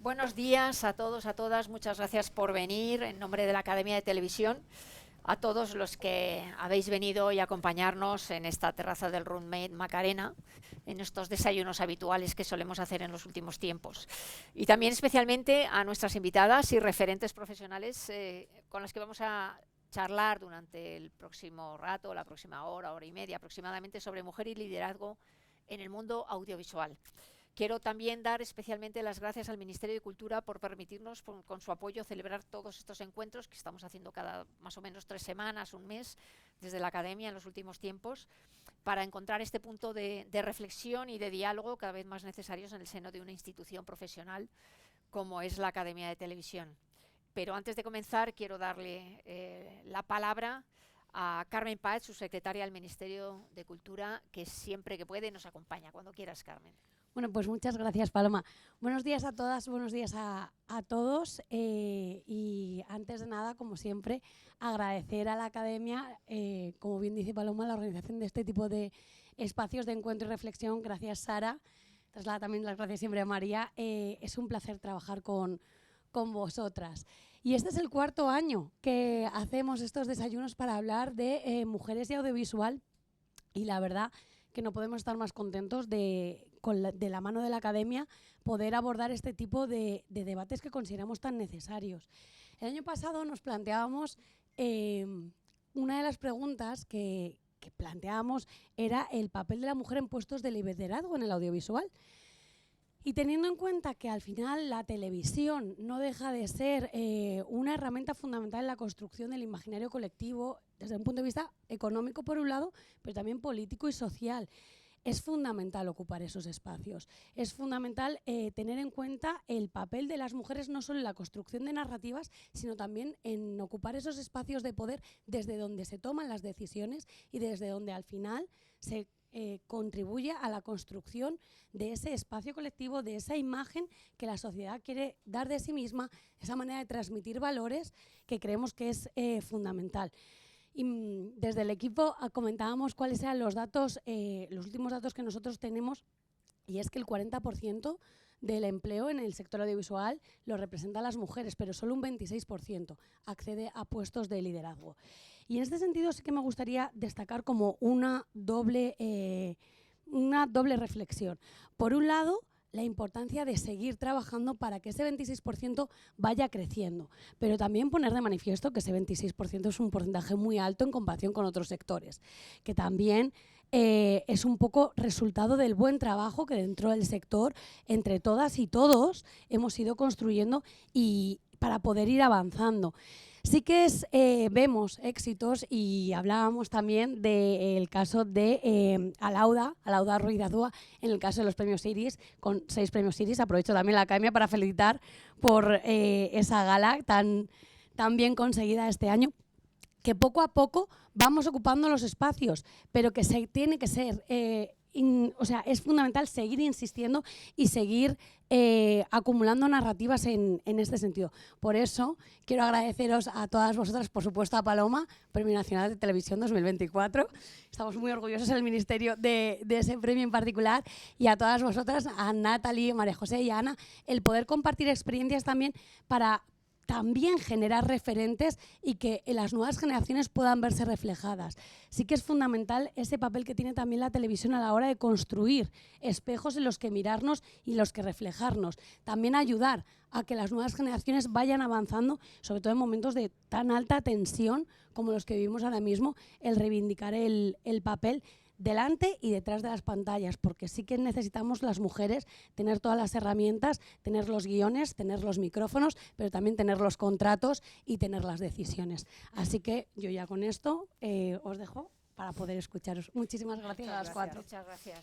Buenos días a todos, a todas. Muchas gracias por venir en nombre de la Academia de Televisión. A todos los que habéis venido y acompañarnos en esta terraza del Roommate Macarena, en estos desayunos habituales que solemos hacer en los últimos tiempos. Y también especialmente a nuestras invitadas y referentes profesionales con las que vamos a charlar durante el próximo rato, la próxima hora, hora y media aproximadamente, sobre mujer y liderazgo en el mundo audiovisual. Quiero también dar especialmente las gracias al Ministerio de Cultura por permitirnos, con su apoyo, celebrar todos estos encuentros que estamos haciendo cada más o menos 3 semanas, un mes, desde la Academia en los últimos tiempos, para encontrar este punto de reflexión y de diálogo cada vez más necesarios en el seno de una institución profesional como es la Academia de Televisión. Pero antes de comenzar, quiero darle la palabra a Carmen Páez, su secretaria del Ministerio de Cultura, que siempre que puede nos acompaña. Cuando quieras, Carmen. Bueno, pues muchas gracias, Paloma. Buenos días a todas, buenos días a todos. Y antes de nada, como siempre, agradecer a la Academia, como bien dice Paloma, la organización de este tipo de espacios de encuentro y reflexión. Gracias, Sara. Traslada también las gracias siempre a María. Es un placer trabajar con vosotras. Y este es el 4º año que hacemos estos desayunos para hablar de mujeres y audiovisual. Y la verdad que no podemos estar más contentos de la mano de la Academia poder abordar este tipo de debates que consideramos tan necesarios. El año pasado nos planteábamos, una de las preguntas que planteábamos era el papel de la mujer en puestos de liderazgo en el audiovisual. Y teniendo en cuenta que al final la televisión no deja de ser una herramienta fundamental en la construcción del imaginario colectivo desde un punto de vista económico por un lado, pero también político y social, es fundamental ocupar esos espacios. Es fundamental tener en cuenta el papel de las mujeres no solo en la construcción de narrativas, sino también en ocupar esos espacios de poder desde donde se toman las decisiones y desde donde al final se contribuye a la construcción de ese espacio colectivo, de esa imagen que la sociedad quiere dar de sí misma, esa manera de transmitir valores que creemos que es fundamental. Y desde el equipo comentábamos cuáles eran los datos, los últimos datos que nosotros tenemos, y es que el 40% del empleo en el sector audiovisual lo representan las mujeres, pero solo un 26% accede a puestos de liderazgo. Y en este sentido sí que me gustaría destacar como una doble reflexión. Por un lado, la importancia de seguir trabajando para que ese 26% vaya creciendo, pero también poner de manifiesto que ese 26% es un porcentaje muy alto en comparación con otros sectores, que también es un poco resultado del buen trabajo que dentro del sector, entre todas y todos, hemos ido construyendo y para poder ir avanzando. Sí que vemos éxitos y hablábamos también del caso de Alauda Ruiz de Azúa, en el caso de los premios Iris, con 6 premios Iris. Aprovecho también la Academia para felicitar por esa gala tan bien conseguida este año, que poco a poco vamos ocupando los espacios, pero que tiene que ser, es fundamental seguir insistiendo y seguir acumulando narrativas en este sentido. Por eso quiero agradeceros a todas vosotras, por supuesto a Paloma, Premio Nacional de Televisión 2024. Estamos muy orgullosos en el Ministerio de ese premio en particular, y a todas vosotras, a Natalie, María José y a Ana, el poder compartir experiencias también para también generar referentes y que las nuevas generaciones puedan verse reflejadas. Sí que es fundamental ese papel que tiene también la televisión a la hora de construir espejos en los que mirarnos y en los que reflejarnos. También ayudar a que las nuevas generaciones vayan avanzando, sobre todo en momentos de tan alta tensión como los que vivimos ahora mismo, el reivindicar el papel delante y detrás de las pantallas, porque sí que necesitamos las mujeres tener todas las herramientas, tener los guiones, tener los micrófonos, pero también tener los contratos y tener las decisiones. Así que yo ya con esto os dejo para poder escucharos. Muchísimas gracias a las 4. Muchas gracias.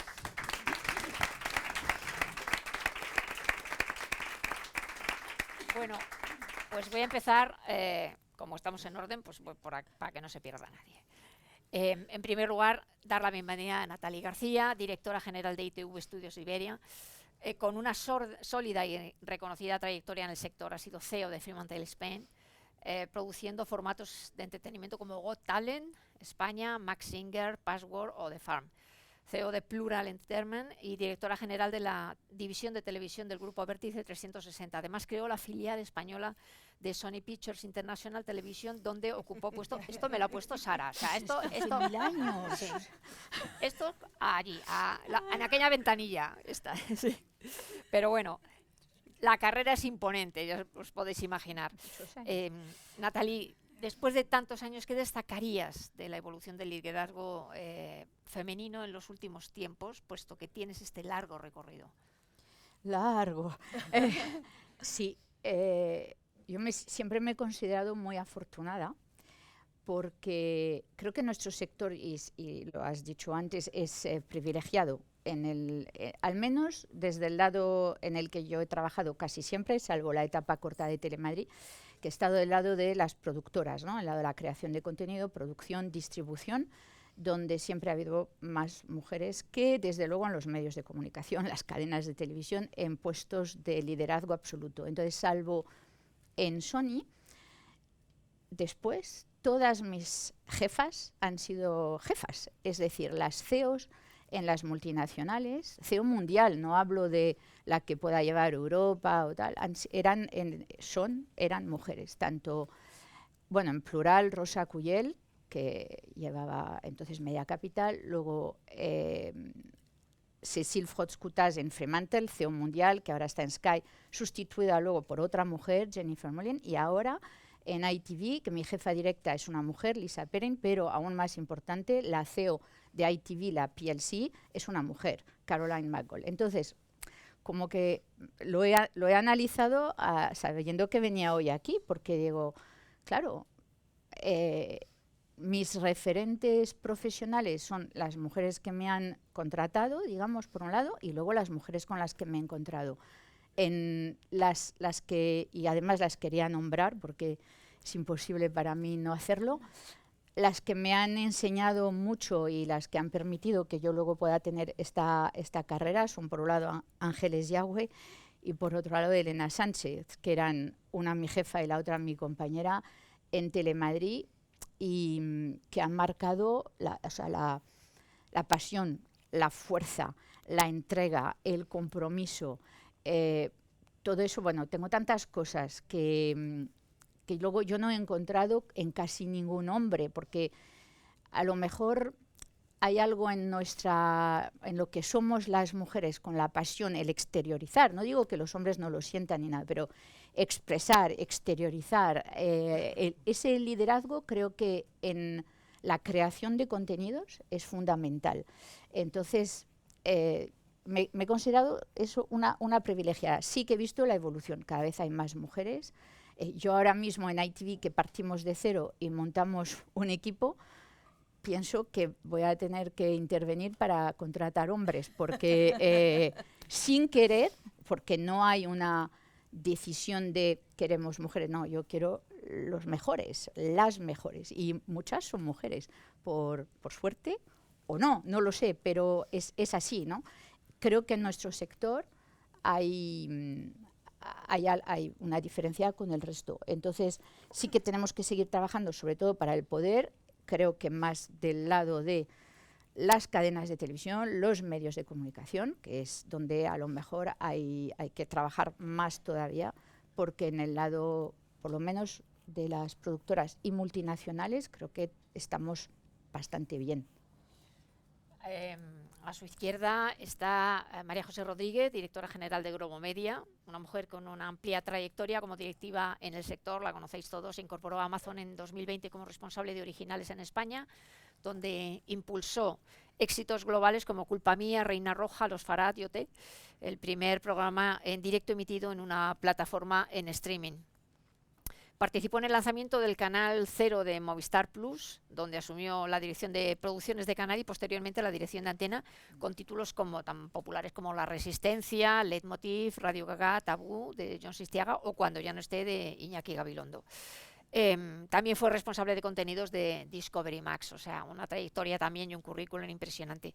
Bueno, pues voy a empezar, como estamos en orden, pues para que no se pierda nadie. En primer lugar, dar la bienvenida a Natalie García, directora general de ITV Estudios Iberia, con una sólida y reconocida trayectoria en el sector. Ha sido CEO de Fremantle Spain, produciendo formatos de entretenimiento como Got Talent, España, Max Singer, Password o The Farm. CEO de Plural Entertainment y directora general de la división de televisión del grupo Vértice 360. Además creó la filial española de Sony Pictures International Television, donde ocupó puesto, esto me lo ha puesto Sara, o sea, esto 1000 años. sí. Esto allí, en aquella ventanilla está, sí. Pero bueno, la carrera es imponente, ya os podéis imaginar. Nathalie, después de tantos años, ¿qué destacarías de la evolución del liderazgo femenino en los últimos tiempos, puesto que tienes este largo recorrido? Largo. Sí, yo siempre me he considerado muy afortunada porque creo que nuestro sector, y lo has dicho antes, es privilegiado. Al menos desde el lado en el que yo he trabajado casi siempre, salvo la etapa corta de Telemadrid, que he estado del lado de las productoras, ¿no? El lado de la creación de contenido, producción, distribución, donde siempre ha habido más mujeres que, desde luego, en los medios de comunicación, las cadenas de televisión, en puestos de liderazgo absoluto. Entonces, salvo en Sony, después todas mis jefas han sido jefas, es decir, las CEOs en las multinacionales, CEO mundial, no hablo de la que pueda llevar Europa o tal, eran mujeres, tanto, bueno, en Plural, Rosa Cuyel, que llevaba entonces Media Capital, luego Cécile Frotz-Cutas en Fremantle, CEO mundial, que ahora está en Sky, sustituida luego por otra mujer, Jennifer Molin, y ahora en ITV, que mi jefa directa es una mujer, Lisa Perrin, pero aún más importante, la CEO de ITV, la PLC, es una mujer, Caroline McGoll. Entonces, como que lo he analizado sabiendo que venía hoy aquí, porque digo, claro, mis referentes profesionales son las mujeres que me han contratado, digamos, por un lado, y luego las mujeres con las que me he encontrado. En las que, y además las quería nombrar porque es imposible para mí no hacerlo, las que me han enseñado mucho y las que han permitido que yo luego pueda tener esta carrera son, por un lado, Ángeles Yagüe y por otro lado Elena Sánchez, que eran una mi jefa y la otra mi compañera en Telemadrid, y que han marcado la pasión, la fuerza, la entrega, el compromiso, todo eso. Bueno, tengo tantas cosas que luego yo no he encontrado en casi ningún hombre, porque a lo mejor hay algo en lo que somos las mujeres con la pasión, el exteriorizar. No digo que los hombres no lo sientan ni nada, pero expresar, exteriorizar, ese liderazgo creo que en la creación de contenidos es fundamental. Entonces, me he considerado eso una privilegiada. Sí que he visto la evolución, cada vez hay más mujeres. Yo ahora mismo en ITV, que partimos de cero y montamos un equipo, pienso que voy a tener que intervenir para contratar hombres, porque sin querer, porque no hay una decisión de queremos mujeres, no, yo quiero los mejores, las mejores, y muchas son mujeres, por suerte o no lo sé, pero es así, ¿no? Creo que en nuestro sector hay una diferencia con el resto. Entonces, sí que tenemos que seguir trabajando, sobre todo para el poder, creo que más del lado de las cadenas de televisión, los medios de comunicación, que es donde a lo mejor hay que trabajar más todavía, porque en el lado, por lo menos, de las productoras y multinacionales, creo que estamos bastante bien. A su izquierda está María José Rodríguez, directora general de Globo Media, una mujer con una amplia trayectoria como directiva en el sector, la conocéis todos, se incorporó a Amazon en 2020 como responsable de originales en España, donde impulsó éxitos globales como Culpa Mía, Reina Roja, Los Farad y OT, el primer programa en directo emitido en una plataforma en streaming. Participó en el lanzamiento del Canal 0 de Movistar Plus, donde asumió la dirección de producciones de canal y posteriormente la dirección de antena, con títulos tan populares como La Resistencia, Leitmotiv, Radio Gaga, Tabú, de Jon Sistiaga, o Cuando ya no esté, de Iñaki Gabilondo. También fue responsable de contenidos de Discovery Max, o sea, una trayectoria también y un currículum impresionante.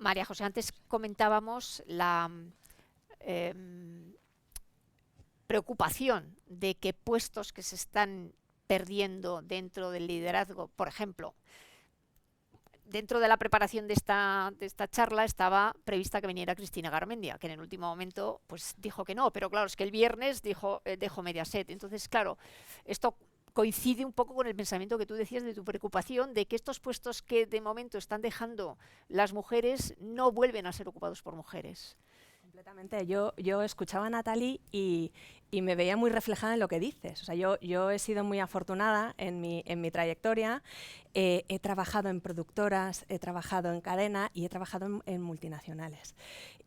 María José, antes comentábamos la preocupación de que puestos que se están perdiendo dentro del liderazgo, por ejemplo, dentro de la preparación de esta charla estaba prevista que viniera Cristina Garmendia, que en el último momento pues dijo que no, pero claro, es que el viernes dejó Mediaset. Entonces, claro, esto coincide un poco con el pensamiento que tú decías de tu preocupación de que estos puestos que de momento están dejando las mujeres no vuelven a ser ocupados por mujeres. Completamente. Yo escuchaba a Natalie y me veía muy reflejada en lo que dices. O sea, yo he sido muy afortunada en mi trayectoria. He trabajado en productoras, he trabajado en cadena y he trabajado en multinacionales.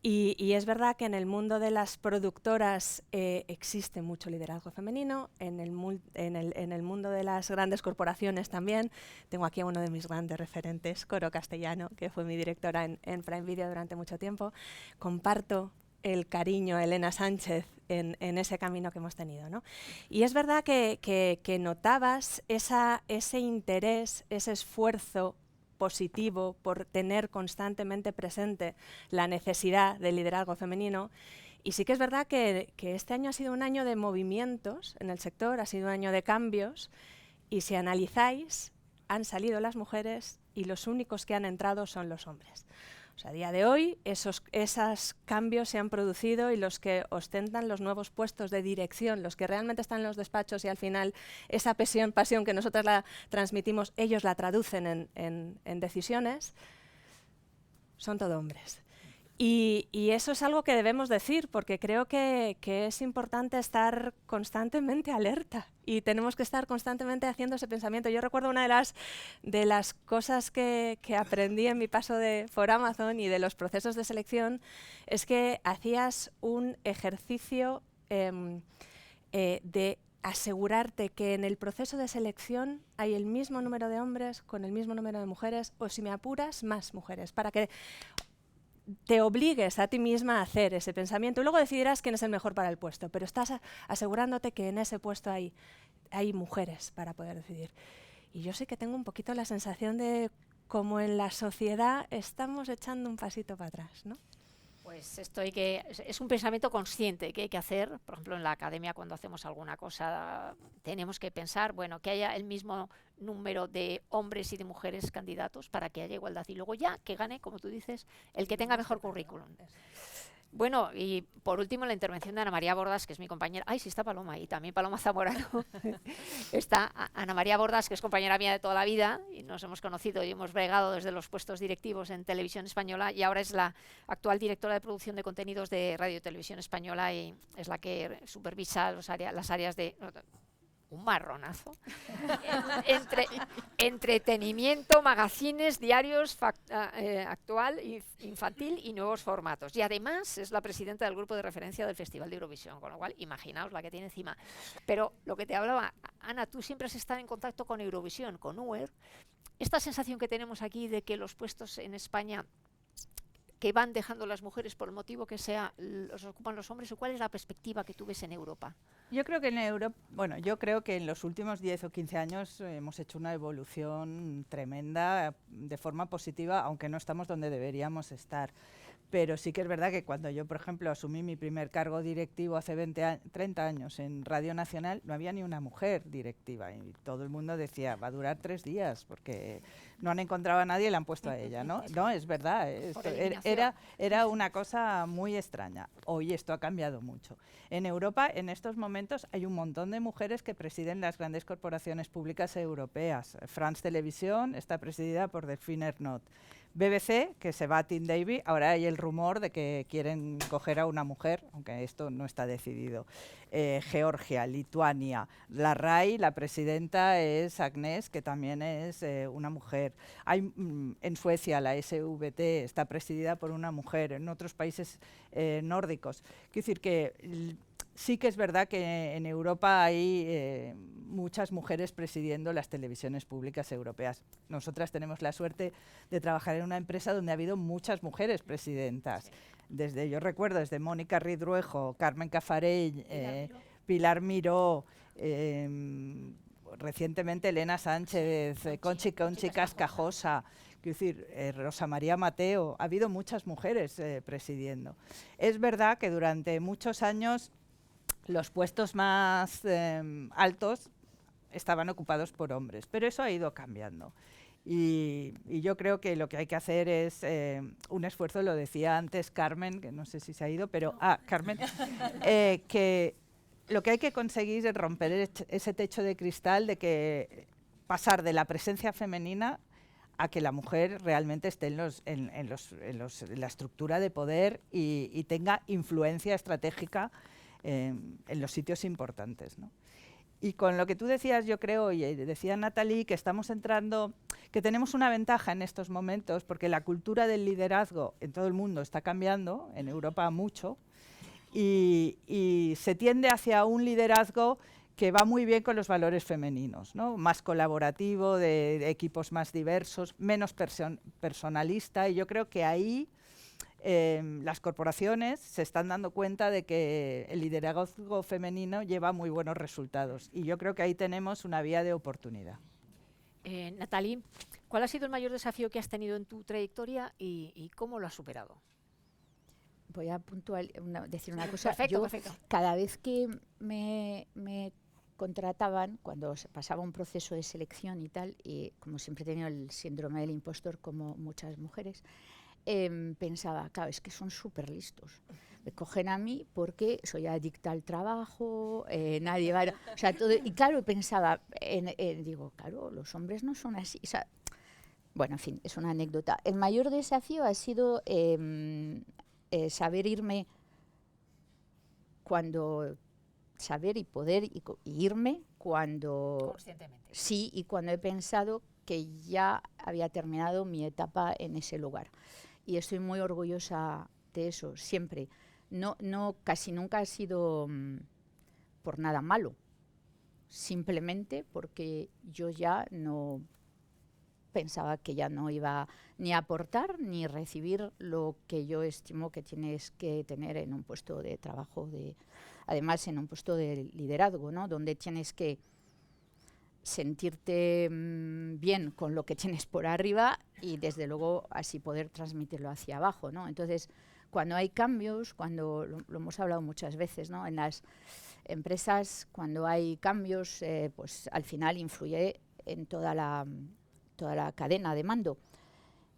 Y es verdad que en el mundo de las productoras existe mucho liderazgo femenino, en el mundo de las grandes corporaciones también. Tengo aquí a uno de mis grandes referentes, Coro Castellano, que fue mi directora en Prime Video durante mucho tiempo. Comparto el cariño a Elena Sánchez en ese camino que hemos tenido, ¿no? Y es verdad que notabas ese interés, ese esfuerzo positivo por tener constantemente presente la necesidad del liderazgo femenino. Y sí que es verdad que este año ha sido un año de movimientos en el sector, ha sido un año de cambios, y si analizáis, han salido las mujeres y los únicos que han entrado son los hombres. O sea, a día de hoy esos cambios se han producido y los que ostentan los nuevos puestos de dirección, los que realmente están en los despachos y al final esa pasión que nosotras la transmitimos, ellos la traducen en decisiones, son todo hombres. Y eso es algo que debemos decir, porque creo que es importante estar constantemente alerta y tenemos que estar constantemente haciendo ese pensamiento. Yo recuerdo una de las cosas que aprendí en mi paso por Amazon y de los procesos de selección es que hacías un ejercicio de asegurarte que en el proceso de selección hay el mismo número de hombres con el mismo número de mujeres, o si me apuras, más mujeres, para que te obligues a ti misma a hacer ese pensamiento y luego decidirás quién es el mejor para el puesto, pero estás asegurándote que en ese puesto hay mujeres para poder decidir. Y yo sí que tengo un poquito la sensación de como en la sociedad estamos echando un pasito para atrás, ¿no? Pues es un pensamiento consciente que hay que hacer. Por ejemplo, en la academia, cuando hacemos alguna cosa, tenemos que pensar, bueno, que haya el mismo número de hombres y de mujeres candidatos para que haya igualdad. Y luego ya que gane, como tú dices, el que tenga mejor currículum. Bueno, y por último la intervención de Ana María Bordas, que es mi compañera. Ay, sí está Paloma, y también Paloma Zamorano. Está Ana María Bordas, que es compañera mía de toda la vida, y nos hemos conocido y hemos bregado desde los puestos directivos en Televisión Española, y ahora es la actual directora de producción de contenidos de Radio y Televisión Española, y es la que supervisa las áreas de... un marronazo, entretenimiento, magazines, diarios, actual, infantil y nuevos formatos. Y además es la presidenta del grupo de referencia del Festival de Eurovisión, con lo cual imaginaos la que tiene encima. Pero lo que te hablaba, Ana, tú siempre has estado en contacto con Eurovisión, con UER. Esta sensación que tenemos aquí de que los puestos en España que van dejando las mujeres por el motivo que sea, los ocupan los hombres, ¿o cuál es la perspectiva que tú ves en Europa? Yo creo que yo creo que en los últimos 10 o 15 años hemos hecho una evolución tremenda de forma positiva, aunque no estamos donde deberíamos estar. Pero sí que es verdad que cuando yo, por ejemplo, asumí mi primer cargo directivo hace 30 años en Radio Nacional, no había ni una mujer directiva y todo el mundo decía, va a durar 3 días porque no han encontrado a nadie y la han puesto a ella, ¿no? No, es verdad, era una cosa muy extraña. Hoy esto ha cambiado mucho. En Europa, en estos momentos, hay un montón de mujeres que presiden las grandes corporaciones públicas europeas. France Televisión está presidida por Delphine Ernotte. BBC, que se va a Tim Davis, ahora hay el rumor de que quieren coger a una mujer, aunque esto no está decidido. Georgia, Lituania, la RAI, la presidenta es Agnes, que también es una mujer. Hay en Suecia la SVT está presidida por una mujer, en otros países nórdicos. Quiero decir que sí que es verdad que en Europa hay muchas mujeres presidiendo las televisiones públicas europeas. Nosotras tenemos la suerte de trabajar en una empresa donde ha habido muchas mujeres presidentas. Yo recuerdo desde Mónica Ridruejo, Carmen Cafarell, Pilar Miró, recientemente Elena Sánchez, Conchi Cascajosa, quiero decir, Rosa María Mateo. Ha habido muchas mujeres presidiendo. Es verdad que durante muchos años los puestos más altos estaban ocupados por hombres, pero eso ha ido cambiando. Y yo creo que lo que hay que hacer es un esfuerzo, lo decía antes Carmen, que no sé si se ha ido, pero Carmen, que lo que hay que conseguir es romper ese techo de cristal de que pasar de la presencia femenina a que la mujer realmente esté en la estructura de poder y tenga influencia estratégica en los sitios importantes, ¿no? Y con lo que tú decías, yo creo, y decía Natalie, que estamos entrando, que tenemos una ventaja en estos momentos, porque la cultura del liderazgo en todo el mundo está cambiando, en Europa mucho, y se tiende hacia un liderazgo que va muy bien con los valores femeninos, ¿no? Más colaborativo, de equipos más diversos, menos personalista, y yo creo que ahí las corporaciones se están dando cuenta de que el liderazgo femenino lleva muy buenos resultados, y yo creo que ahí tenemos una vía de oportunidad. Natalie, ¿cuál ha sido el mayor desafío que has tenido en tu trayectoria y cómo lo has superado? Voy a decir una cosa. Perfecto, Yo, cada vez que me contrataban, cuando pasaba un proceso de selección y tal, y como siempre he tenido el síndrome del impostor como muchas mujeres, pensaba, claro, es que son súper listos. Me cogen a mí porque soy adicta al trabajo, nadie va... O sea, todo, y claro, pensaba, digo, claro, los hombres no son así. O sea, bueno, en fin, es una anécdota. El mayor desafío ha sido saber irme cuando... Saber y poder y irme cuando... Conscientemente. Sí, y cuando he pensado que ya había terminado mi etapa en ese lugar. Y estoy muy orgullosa de eso, siempre. Casi nunca ha sido por nada malo, simplemente porque yo ya no pensaba que ya no iba ni a aportar ni recibir lo que yo estimo que tienes que tener en un puesto de trabajo, además en un puesto de liderazgo, ¿no? Donde tienes que sentirte bien con lo que tienes por arriba y desde luego así poder transmitirlo hacia abajo, ¿no? Entonces, cuando hay cambios, cuando lo hemos hablado muchas veces, ¿no? En las empresas, cuando hay cambios, pues al final influye en toda la cadena de mando.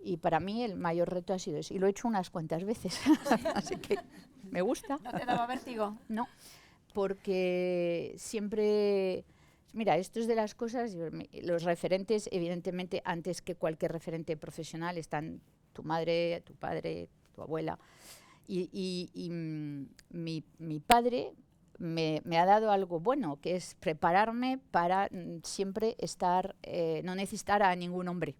Y para mí el mayor reto ha sido eso. Y lo he hecho unas cuantas veces, así que me gusta. ¿No te daba vértigo? No, porque siempre... Mira, esto es de las cosas, los referentes, evidentemente, antes que cualquier referente profesional, están tu madre, tu padre, tu abuela. Y mi padre me ha dado algo bueno, que es prepararme para siempre estar, no necesitar a ningún hombre.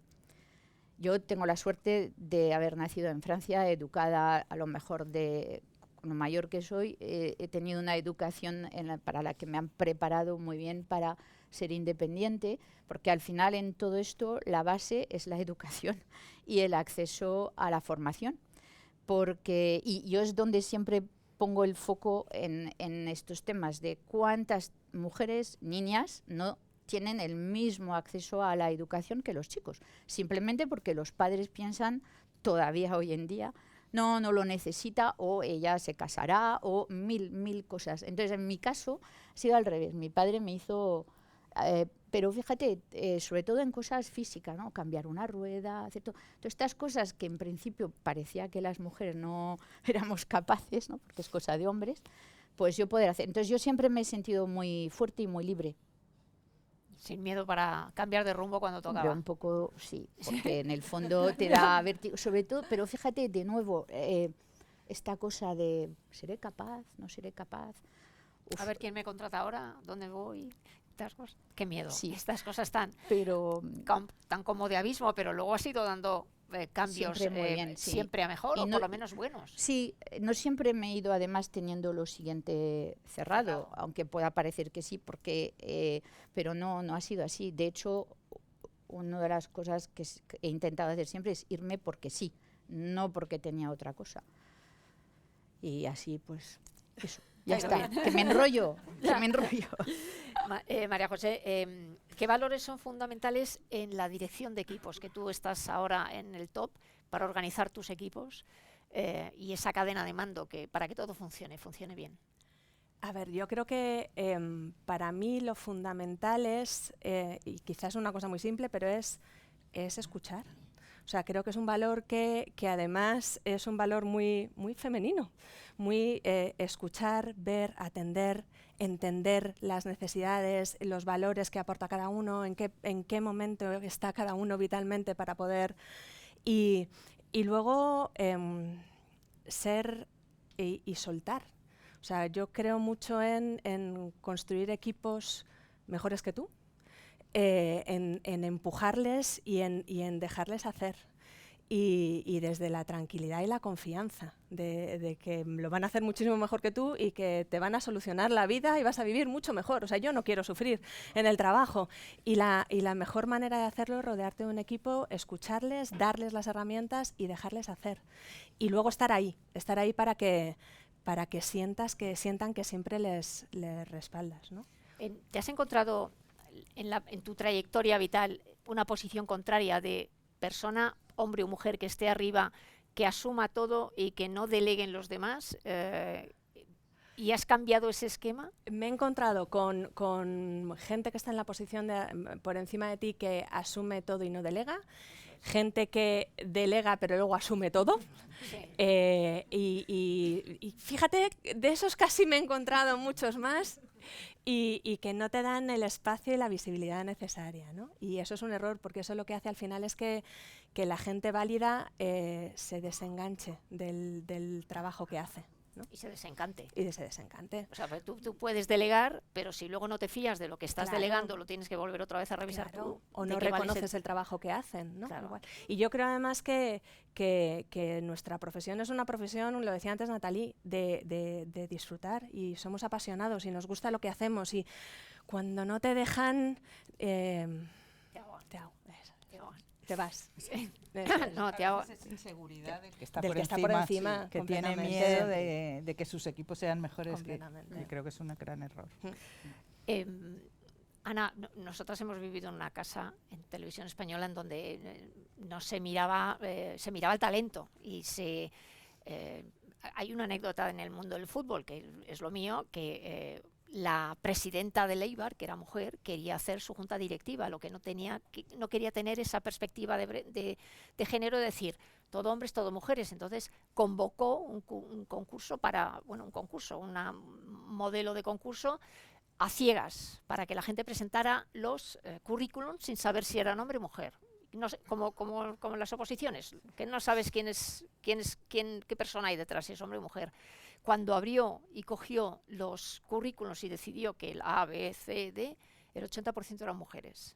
Yo tengo la suerte de haber nacido en Francia, educada a lo mejor lo mayor que soy, he tenido una educación para la que me han preparado muy bien para ser independiente, porque al final en todo esto la base es la educación y el acceso a la formación. Y yo es donde siempre pongo el foco en estos temas de cuántas mujeres, niñas, no tienen el mismo acceso a la educación que los chicos, simplemente porque los padres piensan todavía hoy en día no lo necesita, o ella se casará, o mil cosas. Entonces, en mi caso, ha sido al revés. Mi padre me hizo... pero fíjate, sobre todo en cosas físicas, ¿no? Cambiar una rueda, hacer todas estas cosas que en principio parecía que las mujeres no éramos capaces, ¿no? Porque es cosa de hombres, pues yo poder hacer. Entonces, yo siempre me he sentido muy fuerte y muy libre. Sin miedo para cambiar de rumbo cuando tocaba. Hombre, un poco, sí, porque en el fondo te da vértigo, sobre todo, pero fíjate, de nuevo, esta cosa de ¿seré capaz? ¿No seré capaz? Uf. A ver quién me contrata ahora, dónde voy, estas cosas. Qué miedo, sí. Estas cosas tan como de abismo, pero luego has ido dando cambios siempre, muy bien, sí. Siempre a mejor, o por lo menos buenos. Sí, no siempre me he ido además teniendo lo siguiente cerrado. Aunque pueda parecer que sí, pero no ha sido así. De hecho, una de las cosas que he intentado hacer siempre es irme porque sí, no porque tenía otra cosa. Y así, pues, eso. Ya está, que me enrollo. María José, ¿qué valores son fundamentales en la dirección de equipos? Que tú estás ahora en el top para organizar tus equipos y esa cadena de mando para que todo funcione bien. A ver, yo creo que para mí lo fundamental es, y quizás una cosa muy simple, pero es es escuchar. O sea, creo que es un valor que además es un valor muy, muy femenino, muy escuchar, ver, atender, entender las necesidades, los valores que aporta cada uno, en qué momento está cada uno vitalmente para poder... Y luego ser y soltar. O sea, yo creo mucho en construir equipos mejores que tú, en empujarles y en dejarles hacer. Y desde la tranquilidad y la confianza de que lo van a hacer muchísimo mejor que tú y que te van a solucionar la vida y vas a vivir mucho mejor. O sea, yo no quiero sufrir en el trabajo. Y la mejor manera de hacerlo es rodearte de un equipo, escucharles, darles las herramientas y dejarles hacer. Y luego estar ahí para que sientan que siempre les respaldas, ¿no? ¿Te has encontrado en tu trayectoria vital una posición contraria de persona, hombre o mujer, que esté arriba, que asuma todo y que no deleguen los demás? ¿Y has cambiado ese esquema? Me he encontrado con gente que está en la posición por encima de ti, que asume todo y no delega, gente que delega pero luego asume todo. Sí. Y fíjate, de esos casi me he encontrado muchos más. Y que no te dan el espacio y la visibilidad necesaria, ¿no? Y eso es un error, porque eso lo que hace al final es que la gente válida se desenganche del trabajo que hace, ¿no? Y se desencante. Y se desencante. O sea, pues tú puedes delegar, pero si luego no te fías de lo que estás Claro. delegando, lo tienes que volver otra vez a revisar tú. O de no qué vale reconoces ese- el trabajo que hacen, ¿no? Claro. Igual. Y yo creo además que nuestra profesión es una profesión, lo decía antes Nathalie, de disfrutar, y somos apasionados y nos gusta lo que hacemos, y cuando no te dejan, Te ahogan, te te ahogan. te vas. Sí. Eso es. No, te ahogan. Es inseguridad del que está, Del por, que está encima, por encima, que tiene completamente. miedo de que sus equipos sean mejores, Completamente. y creo que es un gran error. Ana, nosotras hemos vivido en una casa en Televisión Española en donde no se miraba, se miraba el talento, y hay una anécdota en el mundo del fútbol, que es lo mío, que la presidenta del Eibar, que era mujer, quería hacer su junta directiva, lo que no quería tener esa perspectiva de género, de decir todo hombres, todo mujeres. Entonces convocó un concurso un modelo de concurso a ciegas, para que la gente presentara los currículums sin saber si eran hombre o mujer. No sé, como en las oposiciones, que no sabes qué persona hay detrás, si es hombre o mujer. Cuando abrió y cogió los currículums y decidió que el A, B, C, D, el 80% eran mujeres.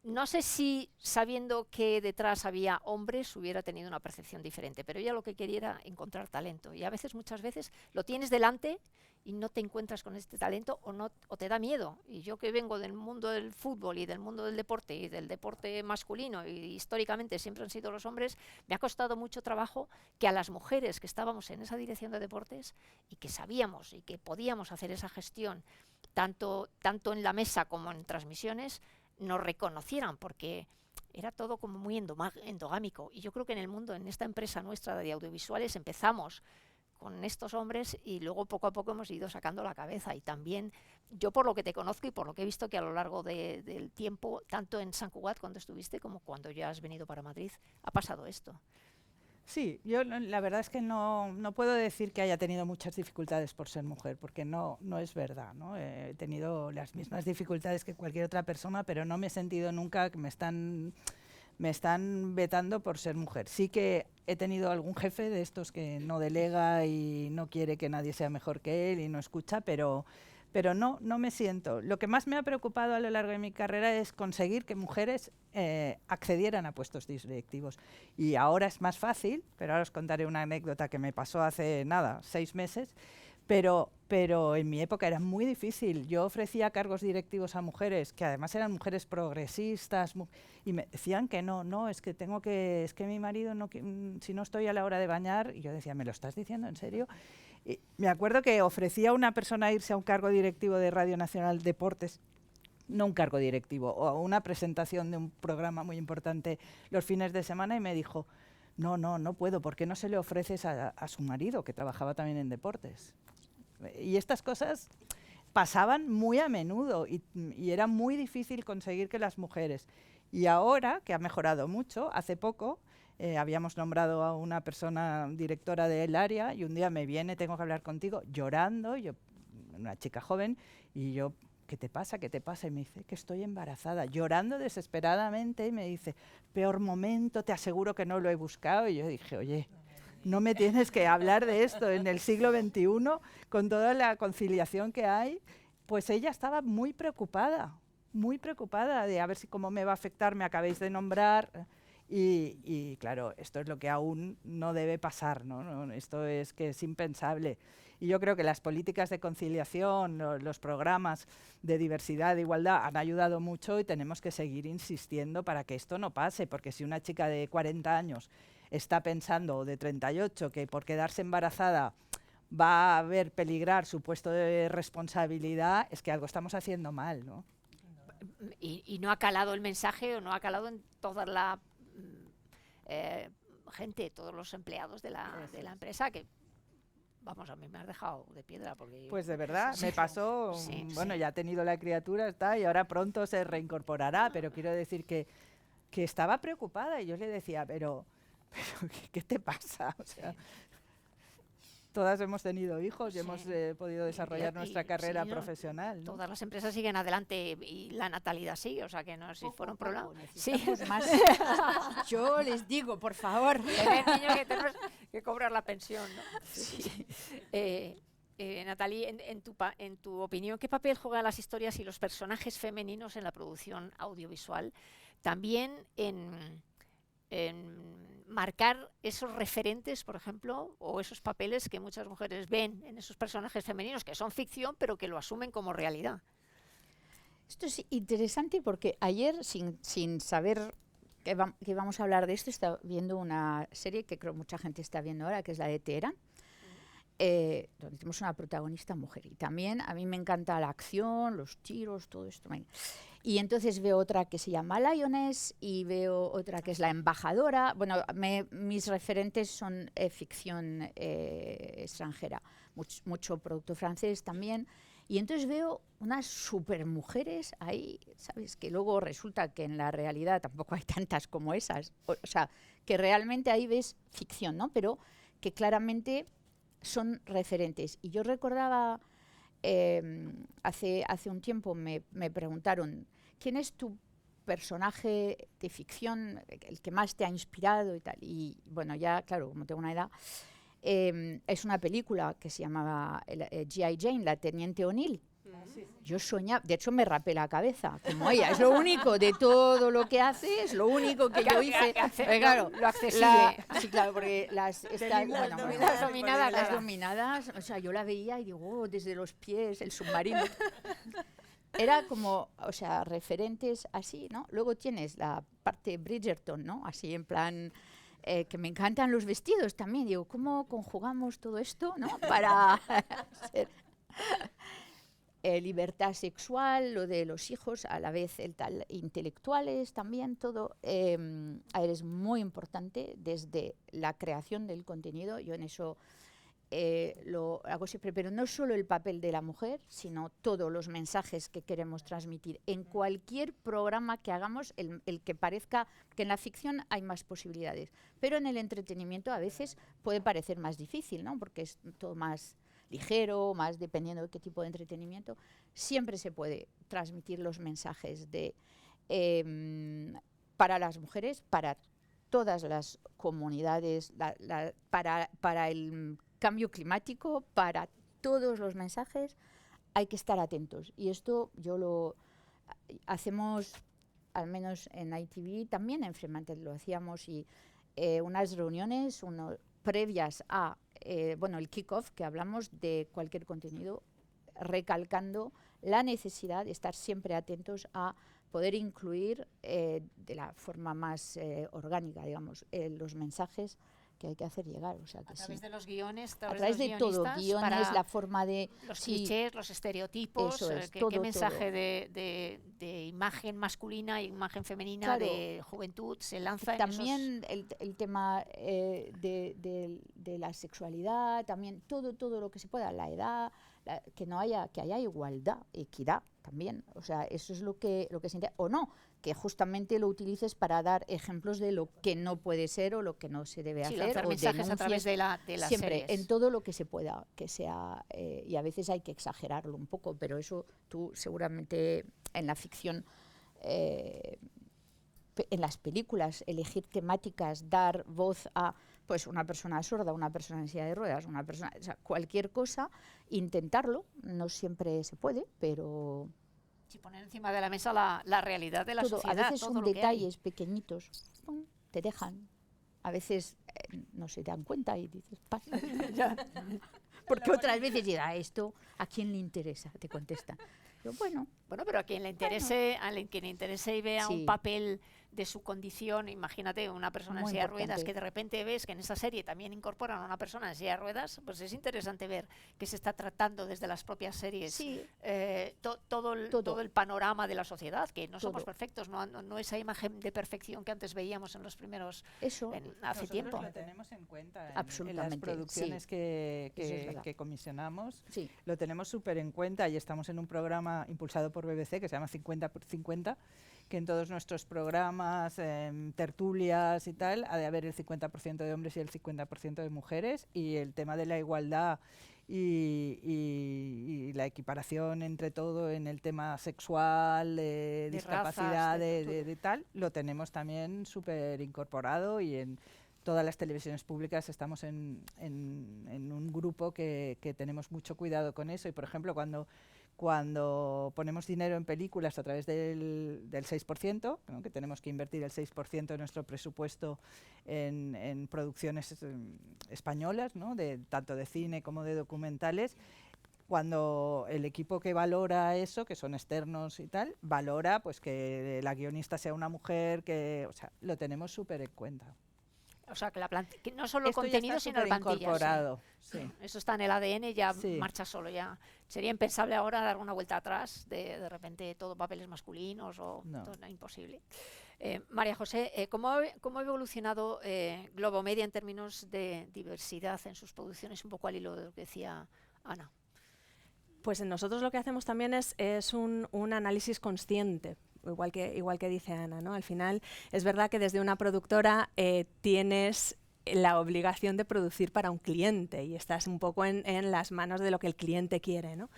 No sé si, sabiendo que detrás había hombres, hubiera tenido una percepción diferente, pero ella lo que quería era encontrar talento. Y muchas veces lo tienes delante y no te encuentras con este talento, o te da miedo. Y yo, que vengo del mundo del fútbol y del mundo del deporte y del deporte masculino, y históricamente siempre han sido los hombres, me ha costado mucho trabajo que a las mujeres que estábamos en esa dirección de deportes y que sabíamos y que podíamos hacer esa gestión tanto en la mesa como en transmisiones, nos reconocieran, porque era todo como muy endogámico. Y yo creo que en el mundo, en esta empresa nuestra de audiovisuales, empezamos con estos hombres y luego poco a poco hemos ido sacando la cabeza. Y también yo, por lo que te conozco y por lo que he visto, que a lo largo del tiempo, tanto en Sant Cugat cuando estuviste como cuando ya has venido para Madrid, ha pasado esto. Sí, yo la verdad es que no puedo decir que haya tenido muchas dificultades por ser mujer, porque no es verdad, ¿no? He tenido las mismas dificultades que cualquier otra persona, pero no me he sentido nunca que me están vetando por ser mujer. Sí que he tenido algún jefe de estos que no delega y no quiere que nadie sea mejor que él y no escucha, pero no me siento. Lo que más me ha preocupado a lo largo de mi carrera es conseguir que mujeres accedieran a puestos directivos. Y ahora es más fácil, pero ahora os contaré una anécdota que me pasó hace 6 meses, pero en mi época era muy difícil. Yo ofrecía cargos directivos a mujeres, que además eran mujeres progresistas, y me decían que no, es que mi marido, si no estoy a la hora de bañar, y yo decía, ¿me lo estás diciendo en serio? Y me acuerdo que ofrecía a una persona irse a un cargo directivo de Radio Nacional Deportes, no un cargo directivo, o a una presentación de un programa muy importante los fines de semana, y me dijo, no puedo, ¿por qué no se le ofreces a su marido, que trabajaba también en deportes? Y estas cosas pasaban muy a menudo, y era muy difícil conseguir que las mujeres, Y ahora, que ha mejorado mucho, hace poco, habíamos nombrado a una persona directora del área y un día me viene, tengo que hablar contigo, llorando, yo, una chica joven, y yo, ¿qué te pasa? ¿Qué te pasa? Y me dice que estoy embarazada, llorando desesperadamente, y me dice, peor momento, te aseguro que no lo he buscado. Y yo dije, oye, no me tienes que hablar de esto en el siglo XXI, con toda la conciliación que hay. Pues ella estaba muy preocupada de a ver si cómo me va a afectar, me acabéis de nombrar. Y claro, esto es lo que aún no debe pasar, ¿no? Esto es que es impensable. Y yo creo que las políticas de conciliación, los programas de diversidad, de igualdad, han ayudado mucho y tenemos que seguir insistiendo para que esto no pase, porque si una chica de 40 años está pensando, o de 38, que por quedarse embarazada va a ver peligrar su puesto de responsabilidad, es que algo estamos haciendo mal, ¿no? Y no ha calado el mensaje, o no ha calado en toda la gente, todos los empleados de la empresa, que, vamos, a mí me has dejado de piedra. Porque pues de verdad, me pasó, bueno, sí. ya ha tenido la criatura, está, y ahora pronto se reincorporará, pero quiero decir que estaba preocupada, y yo le decía, pero ¿qué te pasa? O sea, todas hemos tenido hijos y hemos podido desarrollar nuestra carrera profesional, ¿no? Todas las empresas siguen adelante y la natalidad sigue, o sea que no sé si fuera un problema. Necesitamos más. Yo les digo, por favor. Tener niños que tenemos que cobrar la pensión, ¿no? Sí. Natalie, en tu opinión, ¿qué papel juegan las historias y los personajes femeninos en la producción audiovisual? También en marcar esos referentes, por ejemplo, o esos papeles que muchas mujeres ven en esos personajes femeninos, que son ficción, pero que lo asumen como realidad. Esto es interesante porque ayer, sin saber que íbamos a hablar de esto, estaba viendo una serie que creo mucha gente está viendo ahora, que es la de Teherán, donde tenemos una protagonista mujer. Y también a mí me encanta la acción, los tiros, todo esto. Y entonces veo otra que se llama Lioness y veo otra que es La Embajadora. Bueno, mis referentes son ficción extranjera, mucho producto francés también. Y entonces veo unas supermujeres ahí, ¿sabes? Que luego resulta que en la realidad tampoco hay tantas como esas. O sea, que realmente ahí ves ficción, ¿no? Pero que claramente son referentes. Y yo recordaba, hace un tiempo me preguntaron, ¿quién es tu personaje de ficción, el que más te ha inspirado y tal? Y bueno, ya, claro, como tengo una edad, es una película que se llamaba G.I. Jane, la Teniente O'Neill. Yo soñaba, de hecho me rapé la cabeza, como ella, es lo único de todo lo que hace, es lo único que yo hice. Claro, lo accesible. Sí, claro, porque las dominadas, o sea, yo la veía y digo, desde los pies, el submarino. Era como, o sea, referentes así, ¿no? Luego tienes la parte Bridgerton, ¿no? Así en plan, que me encantan los vestidos también. Digo, ¿cómo conjugamos todo esto, ¿no? Para ser... libertad sexual, lo de los hijos, a la vez intelectuales también, todo es muy importante desde la creación del contenido. Yo en eso lo hago siempre, pero no solo el papel de la mujer, sino todos los mensajes que queremos transmitir. En cualquier programa que hagamos, el que parezca que en la ficción hay más posibilidades, pero en el entretenimiento a veces puede parecer más difícil, ¿no? Porque es todo más ligero, más dependiendo de qué tipo de entretenimiento, siempre se puede transmitir los mensajes de para las mujeres, para todas las comunidades, para el cambio climático, para todos los mensajes, hay que estar atentos. Y esto yo lo hacemos, al menos en ITV, también en Fremantle lo hacíamos, y unas reuniones previas a el kick-off, que hablamos de cualquier contenido, recalcando la necesidad de estar siempre atentos a poder incluir de la forma más orgánica, digamos, los mensajes que hay que hacer llegar. O sea, que a través de los guiones, a través de todo, guiones, la forma de... Los clichés, los estereotipos, qué mensaje de imagen masculina y imagen femenina, claro, de juventud se lanza en también el tema de la sexualidad, también todo lo que se pueda, la edad, que haya igualdad, equidad también. O sea, eso es lo que se intenta. O no, que justamente lo utilices para dar ejemplos de lo que no puede ser o lo que no se debe hacer. Lanzar o mensajes a través de las siempre, series. en todo lo que se pueda, que sea, y a veces hay que exagerarlo un poco, pero eso tú seguramente en la ficción, en las películas, elegir temáticas, dar voz a pues una persona sorda, una persona en silla de ruedas, una persona, o sea, cualquier cosa, intentarlo, no siempre se puede, pero Sí, poner encima de la mesa la realidad de la todo, sociedad. a veces todo son lo que hay. detalles pequeñitos, ¡pum!, te dejan. A veces no se dan cuenta y dices, pasa. Porque otras veces dirá, esto, ¿a quién le interesa? Te contesta. Yo, bueno, Pero a quien le interese, y vea un Sí. papel de su condición, imagínate una persona en Muy silla de ruedas, importante. que de repente ves que en esa serie también incorporan a una persona en silla de ruedas, pues es interesante ver que se está tratando desde las propias series sí, todo Todo. el panorama de la sociedad, que no somos Todo. perfectos, no esa imagen de perfección que antes veíamos en los primeros, eso. hace Nosotros tiempo. lo tenemos en cuenta en las Absolutamente, producciones sí. que, Eso es que- verdad. que comisionamos. Sí. Lo tenemos súper en cuenta y estamos en un programa impulsado por BBC que se llama 50 por 50, que en todos nuestros programas, tertulias y tal, ha de haber el 50% de hombres y el 50% de mujeres, y el tema de la igualdad y la equiparación entre todo en el tema sexual, de discapacidad, razas, de de tal, lo tenemos también súper incorporado, y en todas las televisiones públicas estamos en un grupo que tenemos mucho cuidado con eso. Y, por ejemplo, cuando ponemos dinero en películas a través del 6%, ¿no?, que tenemos que invertir el 6% de nuestro presupuesto en producciones españolas, ¿no?, tanto de cine como de documentales, cuando el equipo que valora eso, que son externos y tal, valora pues que la guionista sea una mujer, o sea, lo tenemos súper en cuenta. O sea, que no solo Esto ya contenido, está sino el súper plantilla. incorporado, sí. Eso está en el ADN, ya Sí. marcha solo. Ya sería impensable ahora dar una vuelta atrás, de repente todo papeles masculinos o No. todo, imposible. María José, ¿cómo ha evolucionado Globomedia en términos de diversidad en sus producciones? Un poco al hilo de lo que decía Ana. Pues nosotros lo que hacemos también es un análisis consciente, igual que dice Ana, ¿no? Al final es verdad que desde una productora tienes la obligación de producir para un cliente y estás un poco en las manos de lo que el cliente quiere, ¿no?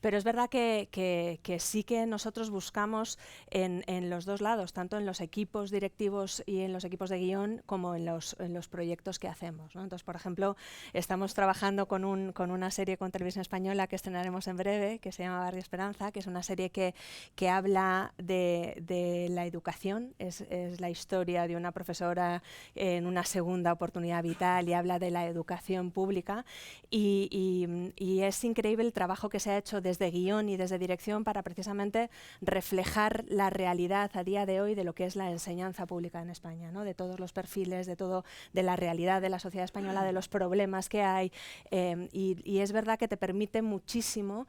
Pero es verdad que sí que nosotros buscamos en los dos lados, tanto en los equipos directivos y en los equipos de guión, como en los proyectos que hacemos, ¿no? Entonces, por ejemplo, estamos trabajando con una serie con Televisión Española que estrenaremos en breve, que se llama Barrio Esperanza, que es una serie que habla de la educación, es la historia de una profesora en una segunda oportunidad vital, y habla de la educación pública, y es increíble el trabajo que se ha hecho desde guión y desde dirección para precisamente reflejar la realidad a día de hoy de lo que es la enseñanza pública en España, ¿no? De todos los perfiles, de la realidad de la sociedad española, de los problemas que hay, y es verdad que te permite muchísimo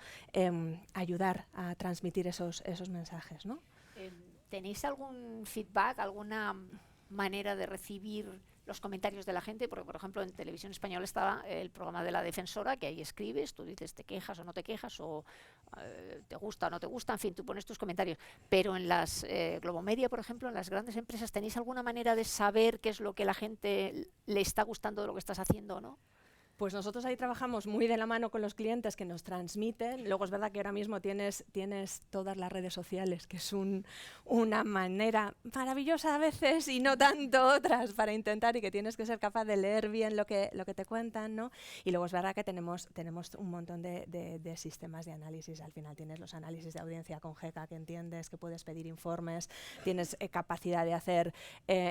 ayudar a transmitir esos mensajes, ¿no? ¿Tenéis algún feedback, alguna manera de recibir los comentarios de la gente? Porque, por ejemplo, en Televisión Española estaba el programa de La Defensora, que ahí escribes, tú dices te quejas o no te quejas, o te gusta o no te gusta, en fin, tú pones tus comentarios. Pero en las Globomedia, por ejemplo, en las grandes empresas, ¿tenéis alguna manera de saber qué es lo que la gente le está gustando de lo que estás haciendo o no? Pues nosotros ahí trabajamos muy de la mano con los clientes que nos transmiten. Luego es verdad que ahora mismo tienes todas las redes sociales, que es una manera maravillosa a veces y no tanto otras para intentar, y que tienes que ser capaz de leer bien lo que te cuentan, ¿no? Y luego es verdad que tenemos un montón de sistemas de análisis. Al final tienes los análisis de audiencia con GECA, que entiendes que puedes pedir informes, tienes capacidad de hacer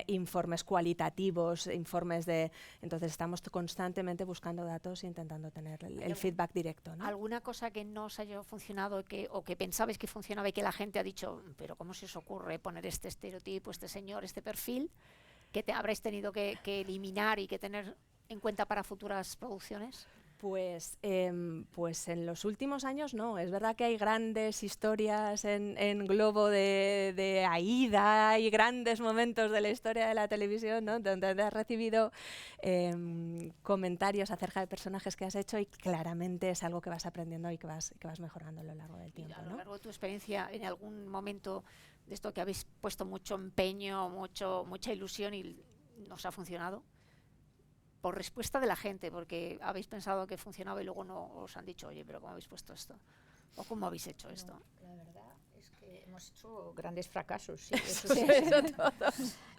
informes cualitativos, entonces estamos constantemente buscando datos e intentando tener el feedback directo, ¿no? ¿Alguna cosa que no os haya funcionado o que pensabais que funcionaba y que la gente ha dicho, pero cómo se os ocurre poner este estereotipo, este señor, este perfil, que habréis tenido que eliminar y que tener en cuenta para futuras producciones? Pues en los últimos años no. Es verdad que hay grandes historias en Globo de Aída y grandes momentos de la historia de la televisión, ¿no? Donde has recibido comentarios acerca de personajes que has hecho y claramente es algo que vas aprendiendo y que vas mejorando a lo largo del tiempo, A lo ¿no? largo de tu experiencia, en algún momento de esto que habéis puesto mucho empeño, mucha ilusión y nos ha funcionado, por respuesta de la gente, porque habéis pensado que funcionaba y luego no os han dicho, oye, pero ¿cómo habéis puesto esto? ¿O cómo habéis hecho esto? La verdad es que hemos hecho grandes fracasos, sí, eso sí, eso todo.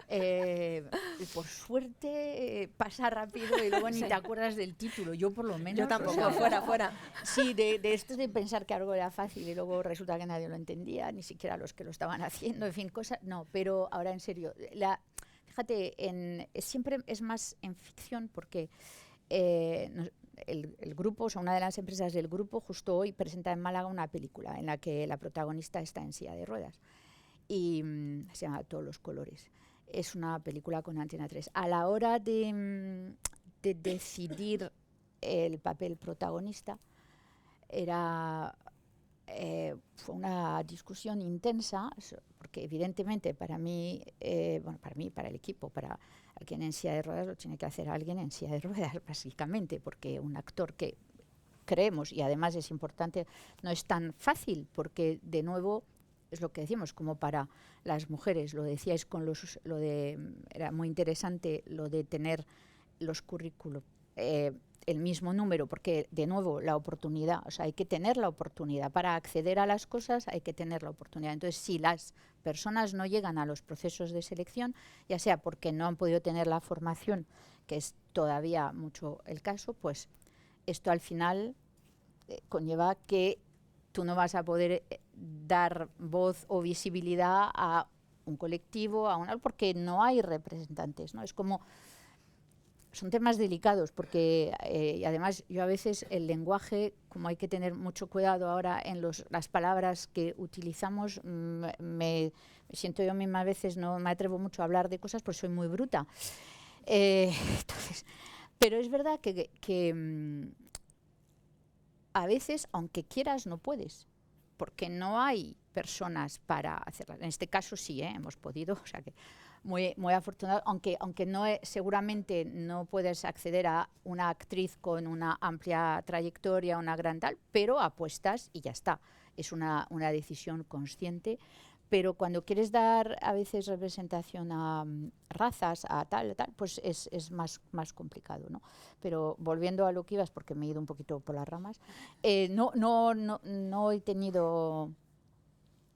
Y por suerte pasa rápido y luego ni te acuerdas del título, yo por lo menos. Yo tampoco, o sea, fuera. Sí, de esto de pensar que algo era fácil y luego resulta que nadie lo entendía, ni siquiera los que lo estaban haciendo, en fin, cosas. No, pero ahora en serio, fíjate, siempre es más en ficción porque el grupo, o sea, una de las empresas del grupo, justo hoy presenta en Málaga una película en la que la protagonista está en silla de ruedas y se llama Todos los colores. Es una película con Antena 3. A la hora de decidir el papel protagonista, fue una discusión intensa, porque evidentemente para mí, para el equipo, para alguien en silla de ruedas lo tiene que hacer alguien en silla de ruedas, básicamente, porque un actor que creemos, y además es importante, no es tan fácil, porque de nuevo es lo que decimos, como para las mujeres, lo decíais era muy interesante lo de tener los currículos, el mismo número, porque de nuevo la oportunidad, o sea, hay que tener la oportunidad para acceder a las cosas, hay que tener la oportunidad. Entonces, si las personas no llegan a los procesos de selección, ya sea porque no han podido tener la formación, que es todavía mucho el caso, pues esto al final conlleva que tú no vas a poder dar voz o visibilidad a un colectivo, porque no hay representantes, ¿no? Es como son temas delicados porque y además yo a veces el lenguaje, como hay que tener mucho cuidado ahora en las palabras que utilizamos, me siento yo misma a veces, no me atrevo mucho a hablar de cosas porque soy muy bruta. Entonces, pero es verdad que a veces, aunque quieras, no puedes, porque no hay personas para hacerlas. En este caso sí, hemos podido, o sea que muy, muy afortunado, aunque no seguramente no puedes acceder a una actriz con una amplia trayectoria, una gran tal, pero apuestas y ya está. Es una decisión consciente, pero cuando quieres dar a veces representación a razas, a tal, pues es más complicado, ¿no? Pero volviendo a lo que ibas, porque me he ido un poquito por las ramas, no he tenido...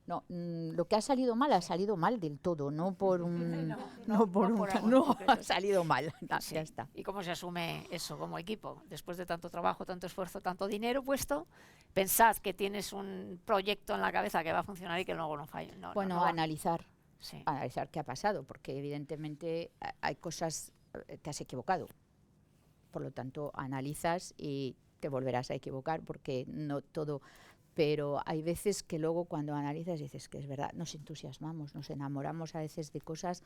No, lo que ha salido mal del todo, no por un... no, ha salido mal, Sí. ya está. ¿Y cómo se asume eso como equipo? Después de tanto trabajo, tanto esfuerzo, tanto dinero puesto, pensad que tienes un proyecto en la cabeza que va a funcionar y que luego no falla. Bueno, no va. analizar Sí. qué ha pasado, porque evidentemente hay cosas, te has equivocado. Por lo tanto, analizas y te volverás a equivocar porque no todo... Pero hay veces que luego cuando analizas dices que es verdad, nos entusiasmamos, nos enamoramos a veces de cosas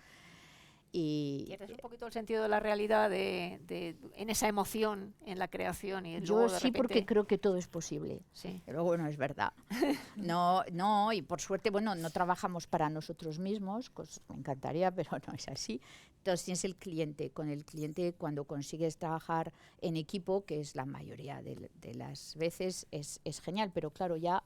y... Pierdes un poquito el sentido de la realidad en esa emoción, en la creación. Y Yo luego de sí, repente, porque creo que todo es posible. sí. Pero bueno, es verdad. No, y por suerte, bueno, no trabajamos para nosotros mismos, me encantaría, pero no es así. Entonces tienes el cliente. Con el cliente, cuando consigues trabajar en equipo, que es la mayoría de las veces, es genial. Pero claro, ya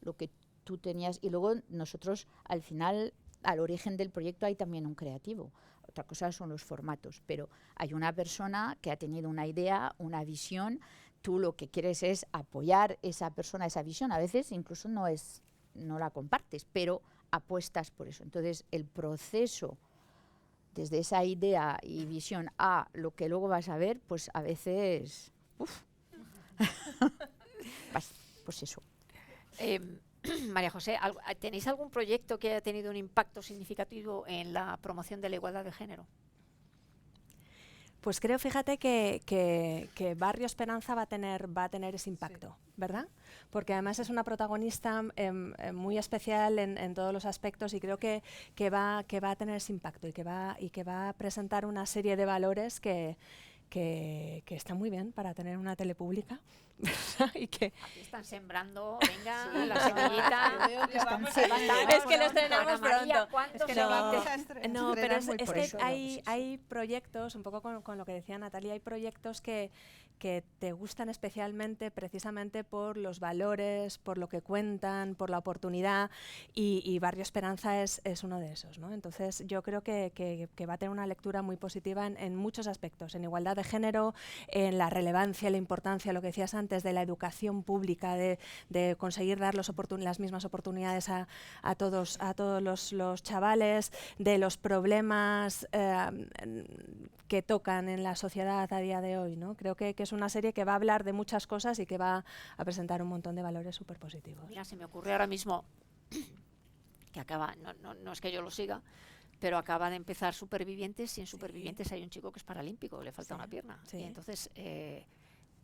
lo que tú tenías... Y luego nosotros, al final, al origen del proyecto hay también un creativo. Otra cosa son los formatos, pero hay una persona que ha tenido una idea, una visión. Tú lo que quieres es apoyar esa persona, esa visión. A veces incluso no la compartes, pero apuestas por eso. Entonces, el proceso desde esa idea y visión a lo que luego vas a ver, pues a veces... pues eso. María José, ¿tenéis algún proyecto que haya tenido un impacto significativo en la promoción de la igualdad de género? Pues creo, fíjate, que Barrio Esperanza va a tener ese impacto, ¿verdad? Porque además es una protagonista muy especial en todos los aspectos y creo que va a tener ese impacto y que va a presentar una serie de valores que que está muy bien para tener una tele pública. Y que Aquí están sembrando, venga, la semillita. es que lo estrenamos pronto. ¿Cuántos Es que se no, van no, pero es por que eso, hay proyectos, un poco con lo que decía Natalia, hay proyectos que te gustan especialmente precisamente por los valores, por lo que cuentan, por la oportunidad, y Barrio Esperanza es uno de esos, ¿no? Entonces yo creo que va a tener una lectura muy positiva en muchos aspectos, en igualdad de género, en la relevancia, la importancia, lo que decías antes, de la educación pública, de conseguir dar las mismas oportunidades a todos los chavales, de los problemas que tocan en la sociedad a día de hoy, ¿no? Creo que es una serie que va a hablar de muchas cosas y que va a presentar un montón de valores súper positivos. Mira, se me ocurre ahora mismo que acaba, no es que yo lo siga, pero acaba de empezar Supervivientes, y en Supervivientes hay un chico que es paralímpico, le falta una pierna. Sí. Y entonces,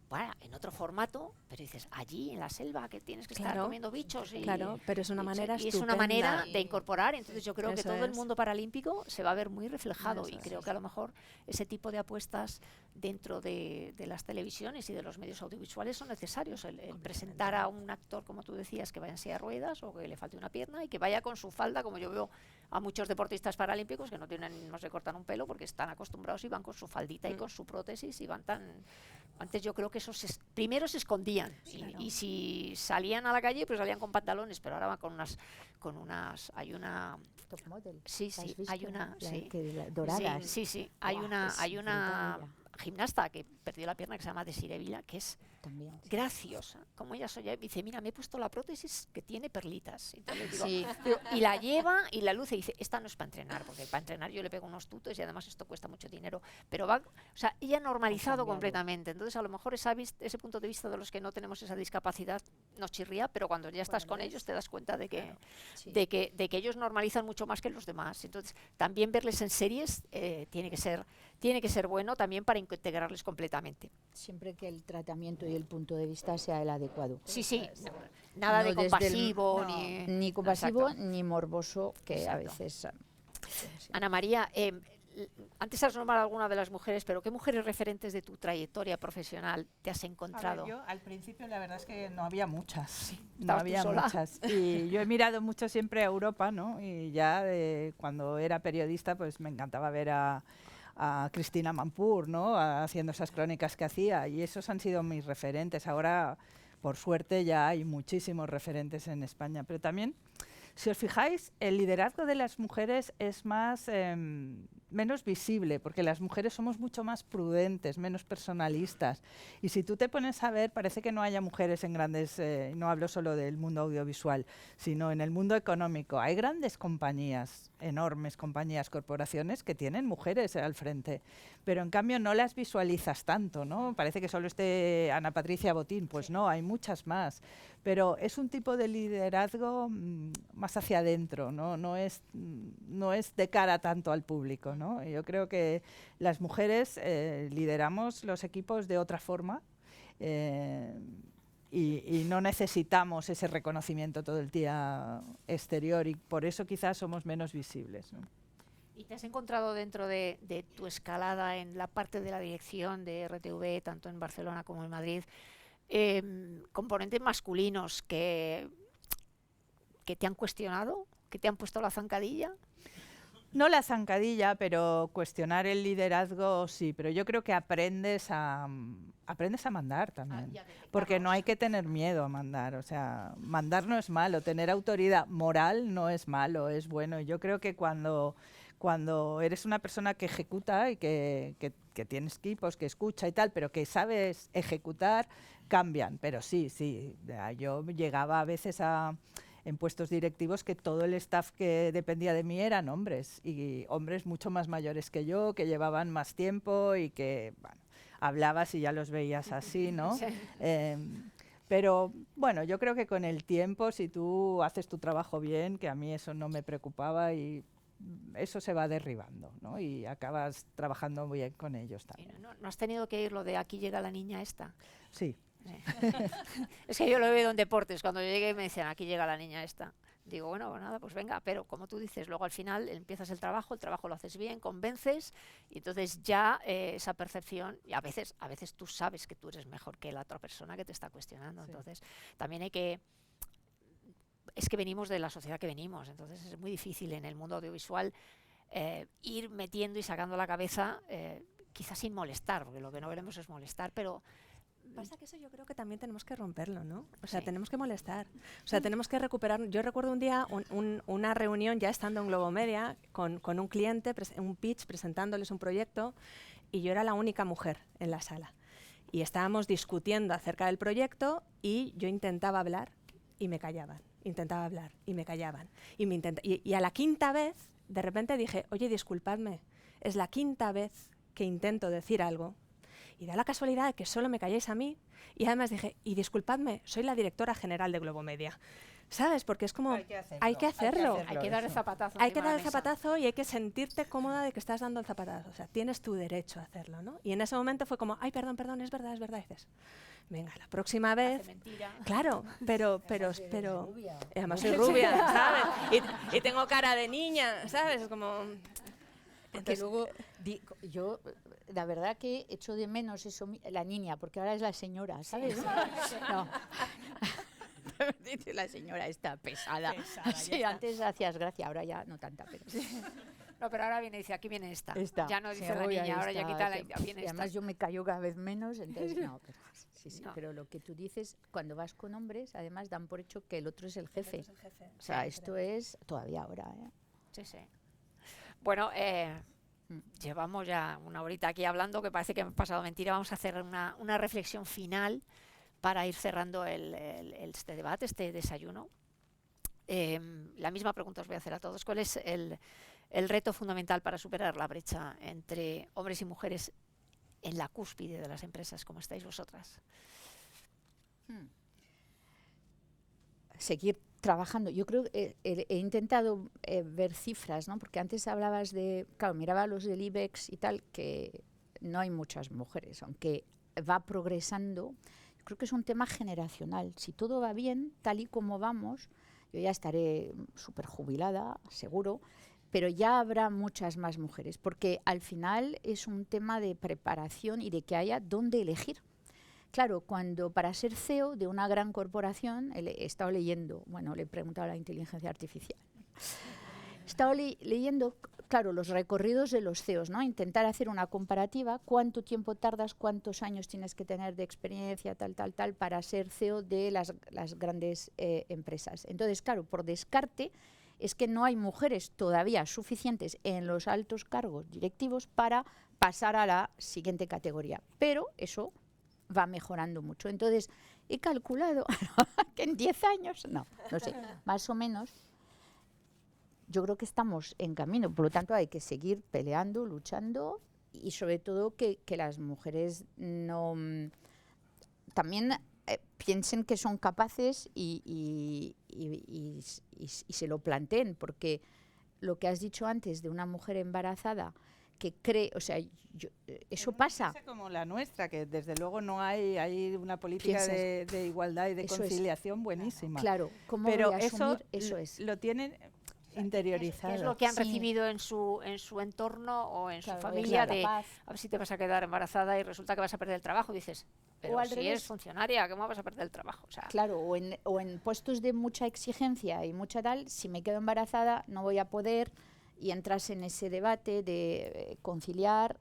bueno, en otro formato, pero dices, allí en la selva que tienes que estar Claro, comiendo bichos. claro, pero es una manera y es una estupenda. manera de incorporar. Entonces yo creo que Eso todo el es. mundo paralímpico se va a ver muy reflejado, Eso y es. creo que a lo mejor ese tipo de apuestas dentro de las televisiones y de los medios audiovisuales son necesarios. El presentar a un actor, como tú decías, que vaya en silla de ruedas o que le falte una pierna y que vaya con su falda, como yo veo a muchos deportistas paralímpicos que no se cortan un pelo porque están acostumbrados y van con su faldita y con su prótesis y van tan... Antes yo creo que esos primero se escondían, y si salían a la calle pues salían con pantalones, pero ahora van con unas hay una Top model. sí, ¿La has sí, visto? hay una Doradas. sí, hay Buah, una es hay una brutal gimnasta que perdió la pierna, que se llama Desiree Vila, que es también. graciosa, como ella soy, dice, mira, me he puesto la prótesis que tiene perlitas. Entonces digo, Sí. y la lleva y la luce y dice, esta no es para entrenar, porque para entrenar yo le pego unos tutos y además esto cuesta mucho dinero, pero va, o sea, ella ha normalizado cambiado. completamente. Entonces a lo mejor ese punto de vista de los que no tenemos esa discapacidad nos chirría, pero cuando ya estás con ellos te das cuenta de que, Sí. de que ellos normalizan mucho más que los demás. Entonces también verles en series tiene que ser bueno también para integrarles completamente. Siempre que el tratamiento y el punto de vista sea el adecuado. Sí, nada de No desde el- compasivo, no, ni... ni compasivo Exacto. ni morboso, que a Exacto. veces... sí. Ana María, antes has nombrado alguna de las mujeres, pero ¿qué mujeres referentes de tu trayectoria profesional te has encontrado? A ver, yo al principio la verdad es que no había muchas, no estabas tú había sola. muchas. Y yo he mirado mucho siempre a Europa, ¿no? Y ya cuando era periodista pues me encantaba ver a Cristina Mampur, ¿no? Haciendo esas crónicas que hacía, y esos han sido mis referentes. Ahora, por suerte, ya hay muchísimos referentes en España, pero también, si os fijáis, el liderazgo de las mujeres es menos visible, porque las mujeres somos mucho más prudentes, menos personalistas. Y si tú te pones a ver, parece que no haya mujeres en grandes, no hablo solo del mundo audiovisual, sino en el mundo económico. Hay grandes compañías, enormes compañías, corporaciones que tienen mujeres al frente, pero en cambio no las visualizas tanto, ¿no? Parece que solo esté Ana Patricia Botín, pues no, hay muchas más. Pero es un tipo de liderazgo más hacia adentro, ¿no? No es de cara tanto al público, ¿no? Yo creo que las mujeres lideramos los equipos de otra forma y no necesitamos ese reconocimiento todo el día exterior, y por eso quizás somos menos visibles, ¿no? ¿Y te has encontrado dentro de tu escalada en la parte de la dirección de RTV, tanto en Barcelona como en Madrid, componentes masculinos que te han cuestionado, que te han puesto la zancadilla? No la zancadilla, pero cuestionar el liderazgo sí, pero yo creo que aprendes a mandar también, porque no hay que tener miedo a mandar, o sea, mandar no es malo, tener autoridad moral no es malo, es bueno. Yo creo que cuando eres una persona que ejecuta y que tienes equipos, que escucha y tal, pero que sabes ejecutar, cambian. Pero sí, yo llegaba a veces en puestos directivos que todo el staff que dependía de mí eran hombres, y hombres mucho más mayores que yo, que llevaban más tiempo y que, bueno, hablabas y ya los veías así, ¿no? Sí. Pero bueno, yo creo que con el tiempo, si tú haces tu trabajo bien, que a mí eso no me preocupaba, y eso se va derribando, ¿no? Y acabas trabajando muy bien con ellos ¿Y también. no has tenido que ir lo de aquí llega la niña esta? Sí. Es que yo lo he oído en deportes, cuando yo llegué me decían, aquí llega la niña esta. Digo, bueno, pues nada, pues venga, pero como tú dices, luego al final empiezas el trabajo lo haces bien, convences, y entonces ya esa percepción, y a veces tú sabes que tú eres mejor que la otra persona que te está cuestionando, entonces también es que venimos de la sociedad que venimos, entonces es muy difícil en el mundo audiovisual ir metiendo y sacando la cabeza, quizás sin molestar, porque lo que no queremos es molestar, pero Pasa que eso yo creo que también tenemos que romperlo, ¿no? O sea, Sí. tenemos que molestar. O sea, tenemos que recuperar. Yo recuerdo un día una reunión ya estando en Globomedia con un cliente, un pitch, presentándoles un proyecto, y yo era la única mujer en la sala. Y estábamos discutiendo acerca del proyecto y yo intentaba hablar y me callaban. Intentaba hablar y me callaban. Y a la quinta vez, de repente dije, oye, disculpadme, es la quinta vez que intento decir algo. Y da la casualidad de que solo me calláis a mí. Y además dije, y disculpadme, soy la directora general de Globomedia. ¿Sabes? Porque es como, hay que hacerlo. hay que dar el zapatazo. Hay que encima de dar la el mesa. zapatazo y hay que sentirte cómoda de que estás dando el zapatazo. O sea, tienes tu derecho a hacerlo, ¿no? Y en ese momento fue como, ay, perdón, es verdad. Y dices, venga, la próxima vez... Hace mentira. Claro, pero además soy rubia, ¿sabes? Y tengo cara de niña, ¿sabes? Como... Porque luego, yo, la verdad que echo de menos eso, la niña, porque ahora es la señora, ¿sabes? No. Dice la señora está pesada. Sí, antes hacías gracia, ahora ya no tanta, pero... No, pero ahora dice, aquí viene esta. Esta. Ya no dice Sí, la hoy ahí niña, ahora ya está, quita la sí. viene Y esta. además yo me callo cada vez menos, entonces no, pero sí, No. pero lo que tú dices, cuando vas con hombres, además dan por hecho que el otro es el jefe. Es el jefe. O sea, esto es todavía ahora, ¿eh? Sí, sí. Bueno, llevamos ya una horita aquí hablando, que parece que hemos pasado mentira. Vamos a hacer una reflexión final para ir cerrando este debate, este desayuno. La misma pregunta os voy a hacer a todos. ¿Cuál es el reto fundamental para superar la brecha entre hombres y mujeres en la cúspide de las empresas, como estáis vosotras? Seguir trabajando. Yo creo que he intentado ver cifras, ¿no? Porque antes hablabas de, claro, miraba los del IBEX y tal, que no hay muchas mujeres, aunque va progresando. Yo creo que es un tema generacional. Si todo va bien, tal y como vamos, yo ya estaré súper jubilada, seguro, pero ya habrá muchas más mujeres, porque al final es un tema de preparación y de que haya dónde elegir. Claro, cuando para ser CEO de una gran corporación, he estado leyendo, bueno, le he preguntado a la inteligencia artificial, he estado leyendo, claro, los recorridos de los CEOs, ¿no? Intentar hacer una comparativa, cuánto tiempo tardas, cuántos años tienes que tener de experiencia, tal, para ser CEO de las grandes empresas. Entonces, claro, por descarte, es que no hay mujeres todavía suficientes en los altos cargos directivos para pasar a la siguiente categoría. Pero eso va mejorando mucho. Entonces, he calculado que en 10 años, no sé, más o menos, yo creo que estamos en camino. Por lo tanto, hay que seguir peleando, luchando y sobre todo que las mujeres no también piensen que son capaces y se lo planteen, porque lo que has dicho antes de una mujer embarazada que cree, o sea, eso pasa. Como la nuestra, que desde luego no hay una política de igualdad y de conciliación buenísima. Claro, ¿cómo pero voy a asumir? Eso es. Lo tienen interiorizado. ¿Qué es lo que han Sí. recibido en su entorno o en Claro, su familia? la De paz. a ver si te vas a quedar embarazada y resulta que vas a perder el trabajo. Dices, pero al si revés. eres funcionaria, ¿cómo vas a perder el trabajo? O sea, Claro, o en puestos de mucha exigencia y mucha tal, si me quedo embarazada no voy a poder, y entras en ese debate de conciliar,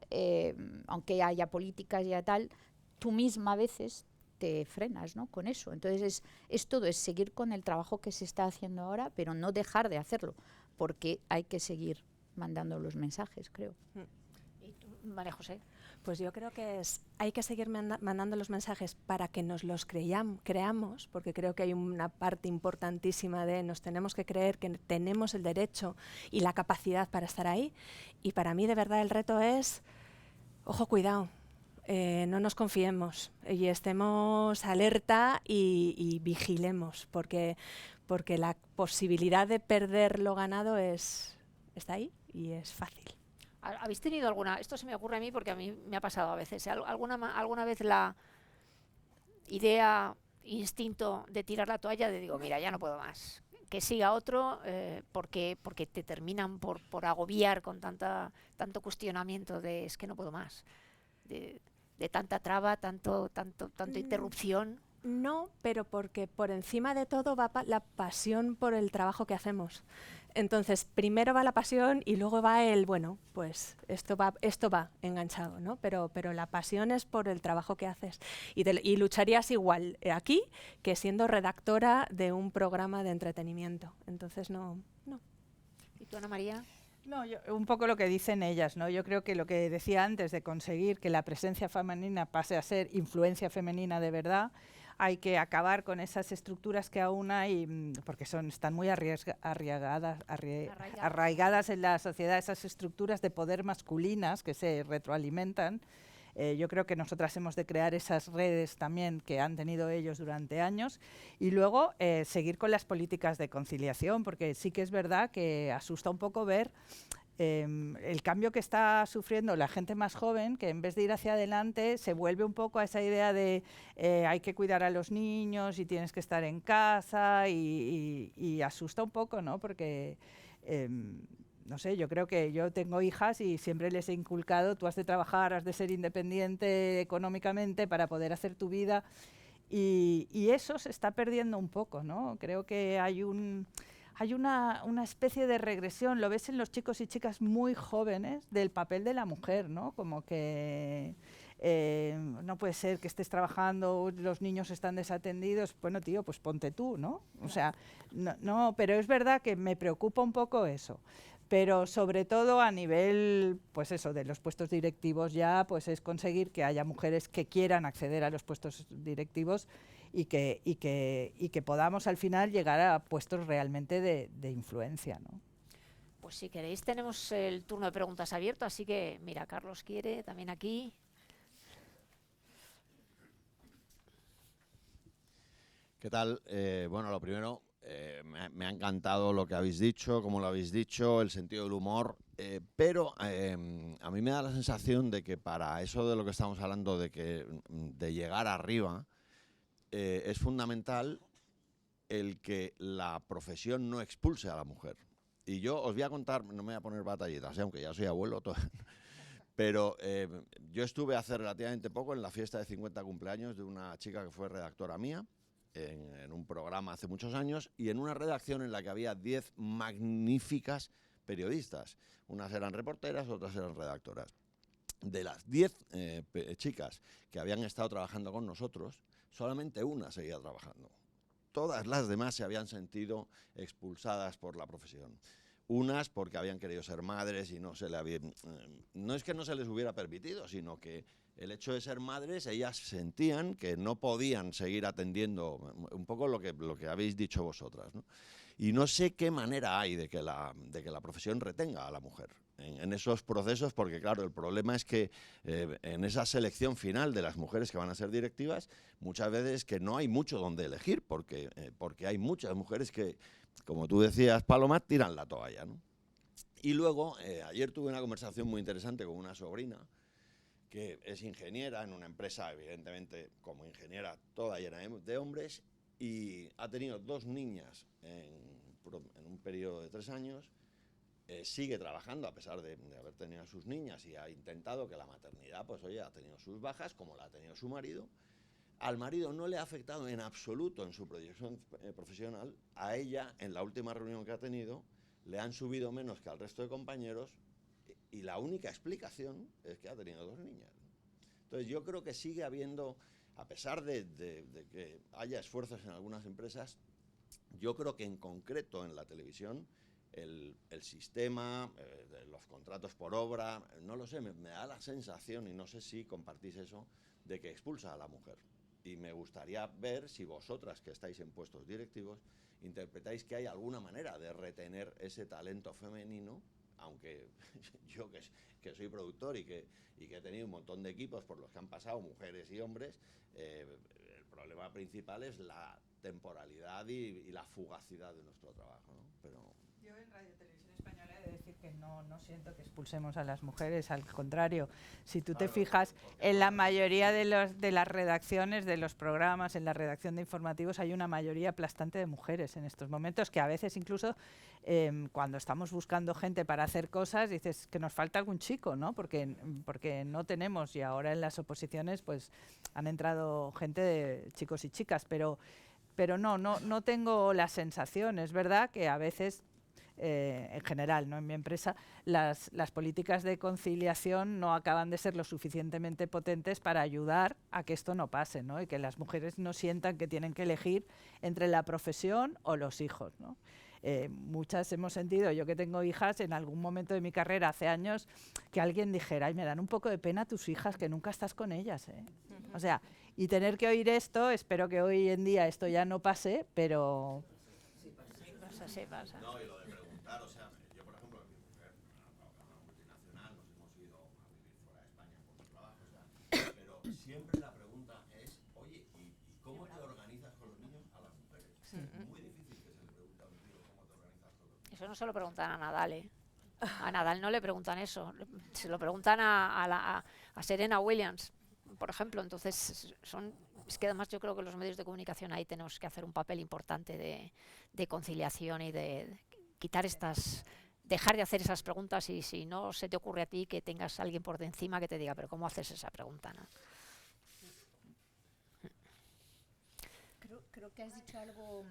aunque haya políticas y tal, tú misma a veces te frenas, ¿no? Con eso. Entonces es todo, es seguir con el trabajo que se está haciendo ahora, pero no dejar de hacerlo, porque hay que seguir mandando los mensajes, creo. ¿y tú, María José? Pues yo creo que hay que seguir mandando los mensajes para que nos los creamos, porque creo que hay una parte importantísima de nos tenemos que creer que tenemos el derecho y la capacidad para estar ahí. Y para mí de verdad el reto es, ojo, cuidado, no nos confiemos y estemos alerta y vigilemos, porque la posibilidad de perder lo ganado está ahí y es fácil. ¿Habéis tenido alguna, esto se me ocurre a mí porque a mí me ha pasado a veces, alguna vez la idea, instinto de tirar la toalla, de digo, mira, ya no puedo más, que siga otro, porque te terminan por agobiar con tanto cuestionamiento de es que no puedo más, de tanta traba, tanta interrupción. No, pero porque por encima de todo va la pasión por el trabajo que hacemos. Entonces, primero va la pasión y luego va el, bueno, pues esto va enganchado, ¿no? Pero la pasión es por el trabajo que haces. Y lucharías igual aquí que siendo redactora de un programa de entretenimiento. Entonces, no. ¿Y tú, Ana María? No, un poco lo que dicen ellas, ¿no? Yo creo que lo que decía antes de conseguir que la presencia femenina pase a ser influencia femenina de verdad, hay que acabar con esas estructuras que aún hay, porque están muy arraigadas en la sociedad, esas estructuras de poder masculinas que se retroalimentan. Yo creo que nosotras hemos de crear esas redes también que han tenido ellos durante años y luego seguir con las políticas de conciliación, porque sí que es verdad que asusta un poco ver el cambio que está sufriendo la gente más joven, que en vez de ir hacia adelante se vuelve un poco a esa idea de hay que cuidar a los niños y tienes que estar en casa y asusta un poco, ¿no? Porque no sé, yo creo que yo tengo hijas y siempre les he inculcado, tú has de trabajar, has de ser independiente económicamente para poder hacer tu vida y eso se está perdiendo un poco, ¿no? Creo que hay una especie de regresión, lo ves en los chicos y chicas muy jóvenes, del papel de la mujer, ¿no? Como que no puede ser que estés trabajando, los niños están desatendidos, bueno, tío, pues ponte tú, ¿no? O sea, no, pero es verdad que me preocupa un poco eso. Pero sobre todo a nivel, pues eso, de los puestos directivos ya, pues es conseguir que haya mujeres que quieran acceder a los puestos directivos y que podamos al final llegar a puestos realmente de influencia, ¿no? Pues si queréis tenemos el turno de preguntas abierto, así que mira, Carlos quiere, también aquí. ¿Qué tal? Bueno, lo primero, me ha encantado lo que habéis dicho, cómo lo habéis dicho, el sentido del humor, pero a mí me da la sensación de que para eso de lo que estamos hablando, de llegar arriba, es fundamental el que la profesión no expulse a la mujer. Y yo os voy a contar, no me voy a poner batallitas, aunque ya soy abuelo, pero yo estuve hace relativamente poco en la fiesta de 50 cumpleaños de una chica que fue redactora mía, en un programa hace muchos años, y en una redacción en la que había 10 magníficas periodistas. Unas eran reporteras, otras eran redactoras. De las 10 chicas que habían estado trabajando con nosotros, solamente una seguía trabajando. Todas las demás se habían sentido expulsadas por la profesión. Unas porque habían querido ser madres y no es que no se les hubiera permitido, sino que el hecho de ser madres, ellas sentían que no podían seguir atendiendo un poco lo que habéis dicho vosotras, ¿no? Y no sé qué manera hay de que la profesión retenga a la mujer en esos procesos, porque claro, el problema es que en esa selección final de las mujeres que van a ser directivas, muchas veces que no hay mucho donde elegir, porque hay muchas mujeres que, como tú decías, Paloma, tiran la toalla, ¿no? Y luego, ayer tuve una conversación muy interesante con una sobrina, que es ingeniera en una empresa, evidentemente, como ingeniera, toda llena de hombres, y ha tenido 2 niñas en un periodo de 3 años, sigue trabajando a pesar de haber tenido a sus niñas y ha intentado que la maternidad, pues oye, ha tenido sus bajas, como la ha tenido su marido. Al marido no le ha afectado en absoluto en su proyección profesional. A ella, en la última reunión que ha tenido, le han subido menos que al resto de compañeros y la única explicación es que ha tenido 2 niñas. Entonces yo creo que sigue habiendo, a pesar de que haya esfuerzos en algunas empresas, yo creo que en concreto en la televisión el sistema, de los contratos por obra, no lo sé, me da la sensación, y no sé si compartís eso, de que expulsa a la mujer. Y me gustaría ver si vosotras, que estáis en puestos directivos, interpretáis que hay alguna manera de retener ese talento femenino, aunque yo que soy productor y que he tenido un montón de equipos por los que han pasado mujeres y hombres, el problema principal es temporalidad y la fugacidad de nuestro trabajo, ¿no? Pero yo en Radio Televisión Española he de decir que no siento que expulsemos a las mujeres, al contrario. Si tú te fijas, en la mayoría de las redacciones de los programas, en la redacción de informativos, hay una mayoría aplastante de mujeres en estos momentos, que a veces incluso cuando estamos buscando gente para hacer cosas, dices que nos falta algún chico, ¿no? Porque no tenemos, y ahora en las oposiciones pues han entrado gente de chicos y chicas, pero no tengo la sensación. Es verdad que a veces, en general, ¿no?, en mi empresa, las políticas de conciliación no acaban de ser lo suficientemente potentes para ayudar a que esto no pase, ¿no? Y que las mujeres no sientan que tienen que elegir entre la profesión o los hijos, ¿no? Muchas hemos sentido, yo que tengo hijas, en algún momento de mi carrera hace años, que alguien dijera, ay, me dan un poco de pena tus hijas, que nunca estás con ellas, ¿eh? O sea, y tener que oír esto, espero que hoy en día esto ya no pase, pero... Sí pasa. no, y lo de preguntar, o sea, yo por ejemplo, mi mujer, una multinacional, nos hemos ido a vivir fuera de España por su trabajo, o sea, pero siempre la pregunta es, oye, ¿y cómo te organizas con los niños a las mujeres? Es muy difícil que se le pregunte a un tío cómo te organizas con los niños. Eso no se lo preguntan a Nadal, ¿eh? A Nadal no le preguntan eso, se lo preguntan a Serena Williams, por ejemplo. Entonces, es que además yo creo que los medios de comunicación ahí tenemos que hacer un papel importante de conciliación y de quitar dejar de hacer esas preguntas, y si no se te ocurre a ti, que tengas a alguien por de encima que te diga, pero ¿cómo haces esa pregunta, no? Creo que has dicho algo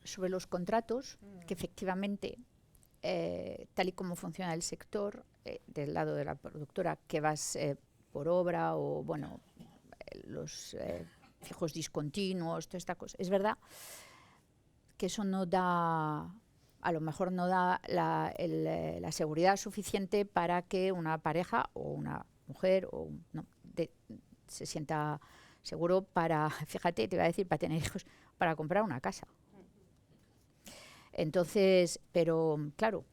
sobre los contratos, que efectivamente, tal y como funciona el sector, del lado de la productora, que vas por obra o, bueno, los fijos discontinuos, toda esta cosa. Es verdad que eso no da, a lo mejor no da la seguridad suficiente para que una pareja o una mujer se sienta seguro para, fíjate, te iba a decir, para tener hijos, para comprar una casa. Entonces, pero claro,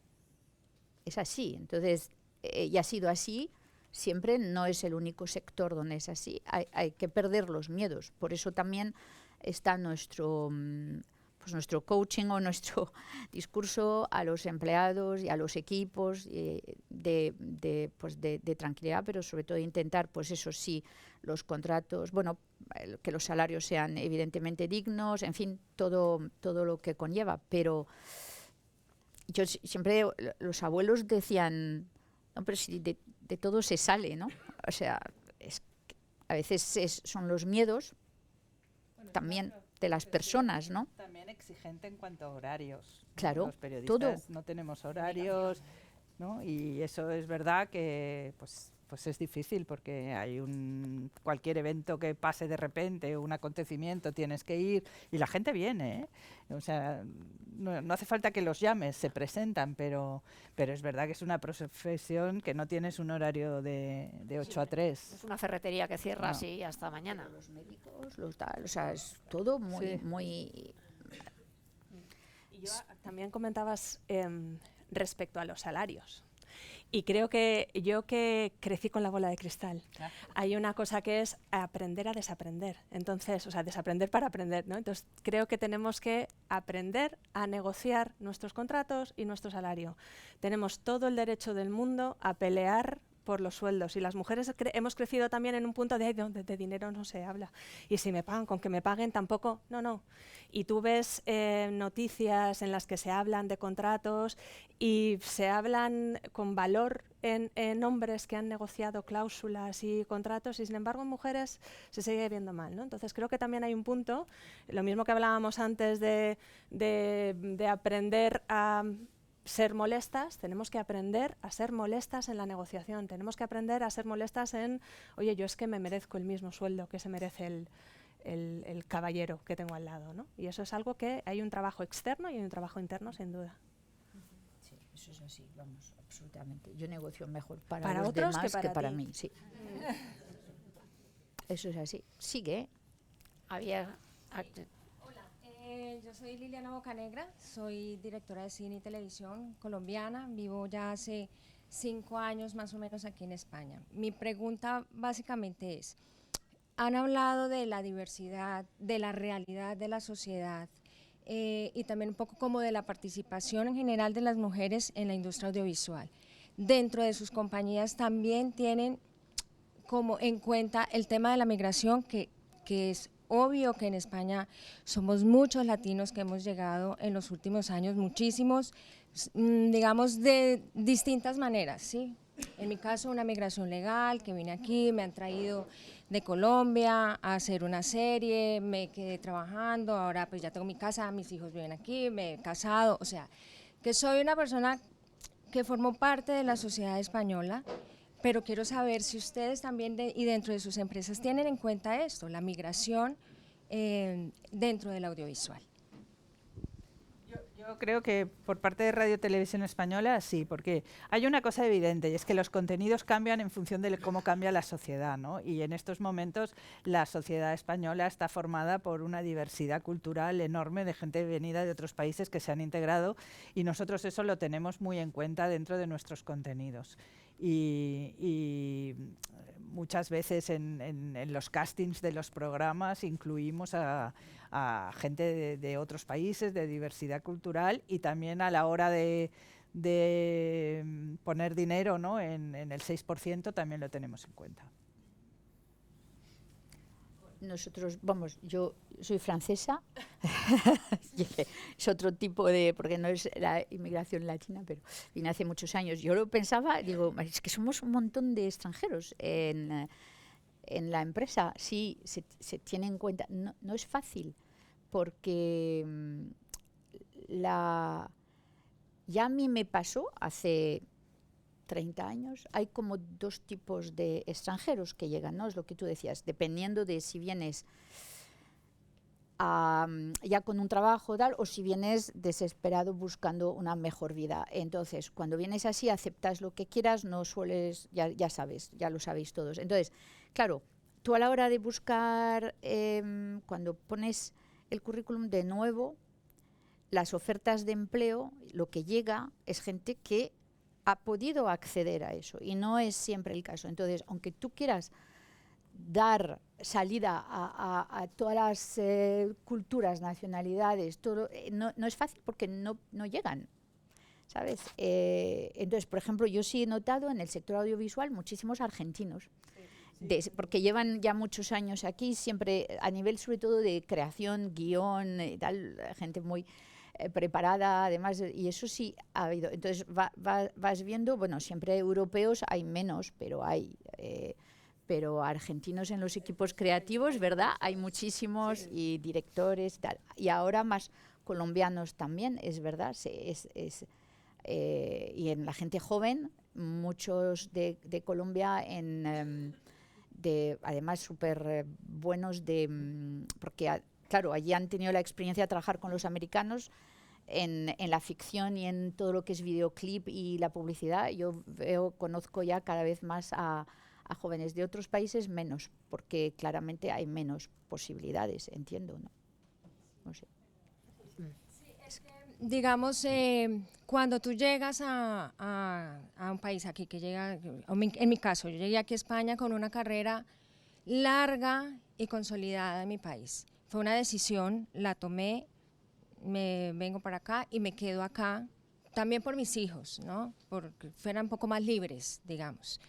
es así. Entonces, y ha sido así siempre, no es el único sector donde es así. Hay que perder los miedos. Por eso también está nuestro coaching o nuestro discurso a los empleados y a los equipos de tranquilidad, pero sobre todo intentar, pues eso sí, los contratos, bueno, que los salarios sean evidentemente dignos, en fin, todo lo que conlleva. Pero yo siempre, los abuelos decían, no, pero si de todo se sale, ¿no? O sea, a veces son los miedos, bueno, también de las personas, ¿no? También exigente en cuanto a horarios. Claro, los periodistas todo. No tenemos horarios, ¿no? Y eso es verdad que pues es difícil, porque hay cualquier evento que pase de repente, un acontecimiento, tienes que ir, y la gente viene, ¿eh? O sea, no hace falta que los llames, se presentan, pero es verdad que es una profesión que no tienes un horario de 8 a 3. Es una ferretería que cierra así hasta mañana. Pero los médicos, los tal, o sea, es todo muy, sí. muy... Y yo también comentabas respecto a los salarios. Y creo que yo, que crecí con la bola de cristal, hay una cosa que es aprender a desaprender. Entonces, o sea, desaprender para aprender, ¿no? Entonces, creo que tenemos que aprender a negociar nuestros contratos y nuestro salario. Tenemos todo el derecho del mundo a pelear por los sueldos, y las mujeres hemos crecido también en un punto de dinero no se habla, y si me pagan, con que me paguen tampoco, no. Y tú ves noticias en las que se hablan de contratos y se hablan con valor en hombres que han negociado cláusulas y contratos, y sin embargo en mujeres se sigue viendo mal, ¿no? Entonces creo que también hay un punto, lo mismo que hablábamos antes de aprender a ser molestas, tenemos que aprender a ser molestas en la negociación, tenemos que aprender a ser molestas en, oye, yo es que me merezco el mismo sueldo que se merece el caballero que tengo al lado, ¿no? Y eso es algo que hay un trabajo externo y hay un trabajo interno, sin duda. Sí, eso es así, vamos, absolutamente. Yo negocio mejor para los otros demás que para ti. mí, sí. Eso es así. Sigue. Había... Yo soy Liliana Bocanegra, soy directora de cine y televisión colombiana, vivo ya hace 5 años más o menos aquí en España. Mi pregunta básicamente es, han hablado de la diversidad, de la realidad de la sociedad y también un poco como de la participación en general de las mujeres en la industria audiovisual. Dentro de sus compañías también tienen como en cuenta el tema de la migración, que es obvio que en España somos muchos latinos que hemos llegado en los últimos años, muchísimos, digamos de distintas maneras, ¿sí? En mi caso una migración legal, que vine aquí, me han traído de Colombia a hacer una serie, me quedé trabajando, ahora pues ya tengo mi casa, mis hijos viven aquí, me he casado, o sea, que soy una persona que formó parte de la sociedad española, pero quiero saber si ustedes también y dentro de sus empresas tienen en cuenta esto, la migración dentro del audiovisual. Yo creo que por parte de Radio Televisión Española sí, porque hay una cosa evidente y es que los contenidos cambian en función de cómo cambia la sociedad, ¿no? Y en estos momentos la sociedad española está formada por una diversidad cultural enorme de gente venida de otros países que se han integrado y nosotros eso lo tenemos muy en cuenta dentro de nuestros contenidos. Y muchas veces en los castings de los programas incluimos a gente de otros países, de diversidad cultural, y también a la hora de poner dinero, ¿no? en el 6% también lo tenemos en cuenta. Nosotros, vamos, yo soy francesa, es otro tipo de, porque no es la inmigración latina, pero vine hace muchos años. Yo lo pensaba, digo, es que somos un montón de extranjeros en la empresa. Sí, se tiene en cuenta, no es fácil, porque ya a mí me pasó hace 30 años, hay como dos tipos de extranjeros que llegan, ¿no? Es lo que tú decías, dependiendo de si vienes ya con un trabajo tal, o si vienes desesperado buscando una mejor vida. Entonces, cuando vienes así, aceptas lo que quieras, no sueles, ya sabes, ya lo sabéis todos. Entonces, claro, tú a la hora de buscar, cuando pones el currículum de nuevo, las ofertas de empleo, lo que llega es gente que ha podido acceder a eso y no es siempre el caso. Entonces, aunque tú quieras dar salida a todas las culturas, nacionalidades, todo, no es fácil porque no llegan, ¿sabes? Entonces, por ejemplo, yo sí he notado en el sector audiovisual muchísimos argentinos, porque llevan ya muchos años aquí, siempre a nivel sobre todo de creación, guión, tal, gente muy preparada, además, y eso sí ha habido. Entonces vas viendo, bueno, siempre europeos hay menos, pero hay, pero argentinos en los equipos creativos, ¿verdad? Hay muchísimos, y directores y tal. Y ahora más colombianos también, es verdad, y en la gente joven, muchos de Colombia, además súper buenos, porque claro, allí han tenido la experiencia de trabajar con los americanos en la ficción y en todo lo que es videoclip y la publicidad. Yo conozco ya cada vez más a jóvenes de otros países, menos, porque claramente hay menos posibilidades, entiendo, ¿no? No sé. Sí, es que, digamos, cuando tú llegas a un país aquí, en mi caso, yo llegué aquí a España con una carrera larga y consolidada en mi país. Fue una decisión, la tomé, me vengo para acá y me quedo acá, también por mis hijos, ¿no? Porque fueran un poco más libres, digamos.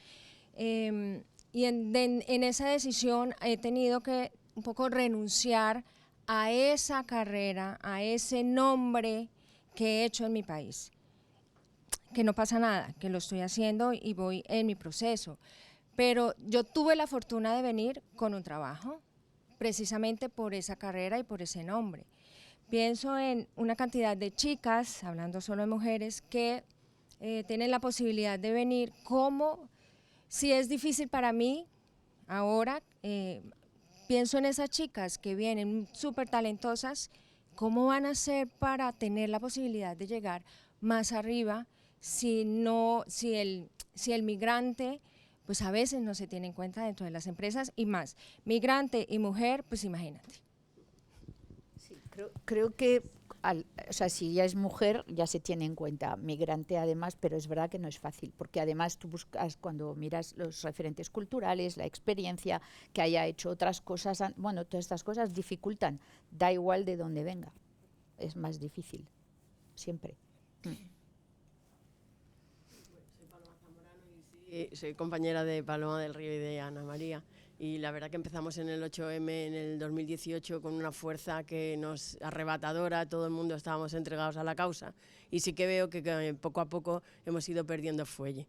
Y en esa decisión he tenido que un poco renunciar a esa carrera, a ese nombre que he hecho en mi país. Que no pasa nada, que lo estoy haciendo y voy en mi proceso. Pero yo tuve la fortuna de venir con un trabajo, precisamente por esa carrera y por ese nombre. Pienso en una cantidad de chicas, hablando solo de mujeres, que tienen la posibilidad de venir, como si es difícil para mí ahora, pienso en esas chicas que vienen súper talentosas, ¿cómo van a hacer para tener la posibilidad de llegar más arriba si el migrante, pues a veces no se tiene en cuenta dentro de las empresas, y más, migrante y mujer, pues imagínate. Sí, creo que o sea, si ya es mujer, ya se tiene en cuenta, migrante además, pero es verdad que no es fácil, porque además tú buscas, cuando miras los referentes culturales, la experiencia, que haya hecho otras cosas, bueno, todas estas cosas dificultan, da igual de dónde venga, es más difícil, siempre. Soy compañera de Paloma del Río y de Ana María, y la verdad que empezamos en el 8M en el 2018 con una fuerza que nos arrebatadora, todo el mundo estábamos entregados a la causa, y sí que veo que poco a poco hemos ido perdiendo fuelle.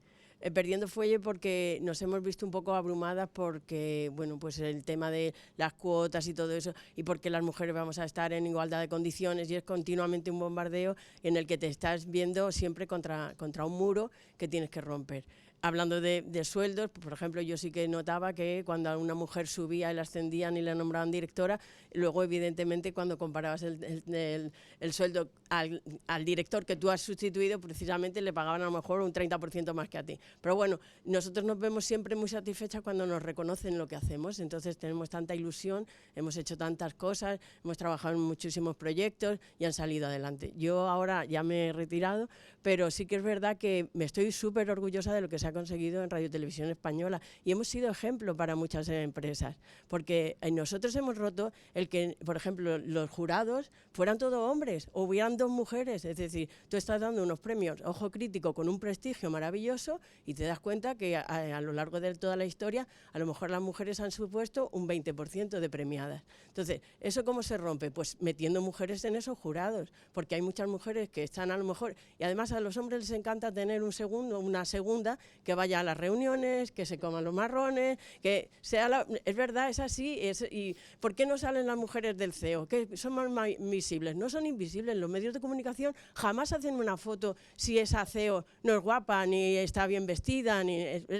Perdiendo fuelle porque nos hemos visto un poco abrumadas porque, bueno, pues el tema de las cuotas y todo eso, y porque las mujeres vamos a estar en igualdad de condiciones, y es continuamente un bombardeo en el que te estás viendo siempre contra un muro que tienes que romper. Hablando de sueldos, por ejemplo, yo sí que notaba que cuando a una mujer subía y la ascendían y la nombraban directora, luego evidentemente cuando comparabas el sueldo al director que tú has sustituido, precisamente le pagaban a lo mejor un 30% más que a ti. Pero bueno, nosotros nos vemos siempre muy satisfechas cuando nos reconocen lo que hacemos, entonces tenemos tanta ilusión, hemos hecho tantas cosas, hemos trabajado en muchísimos proyectos y han salido adelante. Yo ahora ya me he retirado, pero sí que es verdad que me estoy súper orgullosa de lo que se ha conseguido en Radio y Televisión Española, y hemos sido ejemplo para muchas empresas, porque nosotros hemos roto el que, por ejemplo, los jurados fueran todos hombres o hubieran 2 mujeres, es decir, tú estás dando unos premios Ojo Crítico con un prestigio maravilloso y te das cuenta que a lo largo de toda la historia a lo mejor las mujeres han supuesto un 20% de premiadas. Entonces, ¿eso cómo se rompe? Pues metiendo mujeres en esos jurados, porque hay muchas mujeres que están a lo mejor, y además a los hombres les encanta tener una segunda que vaya a las reuniones, que se coman los marrones, que sea es verdad, es así. ¿Y por qué no salen las mujeres del CEO? Que son más visibles. No son invisibles. Los medios de comunicación jamás hacen una foto si esa CEO no es guapa, ni está bien vestida.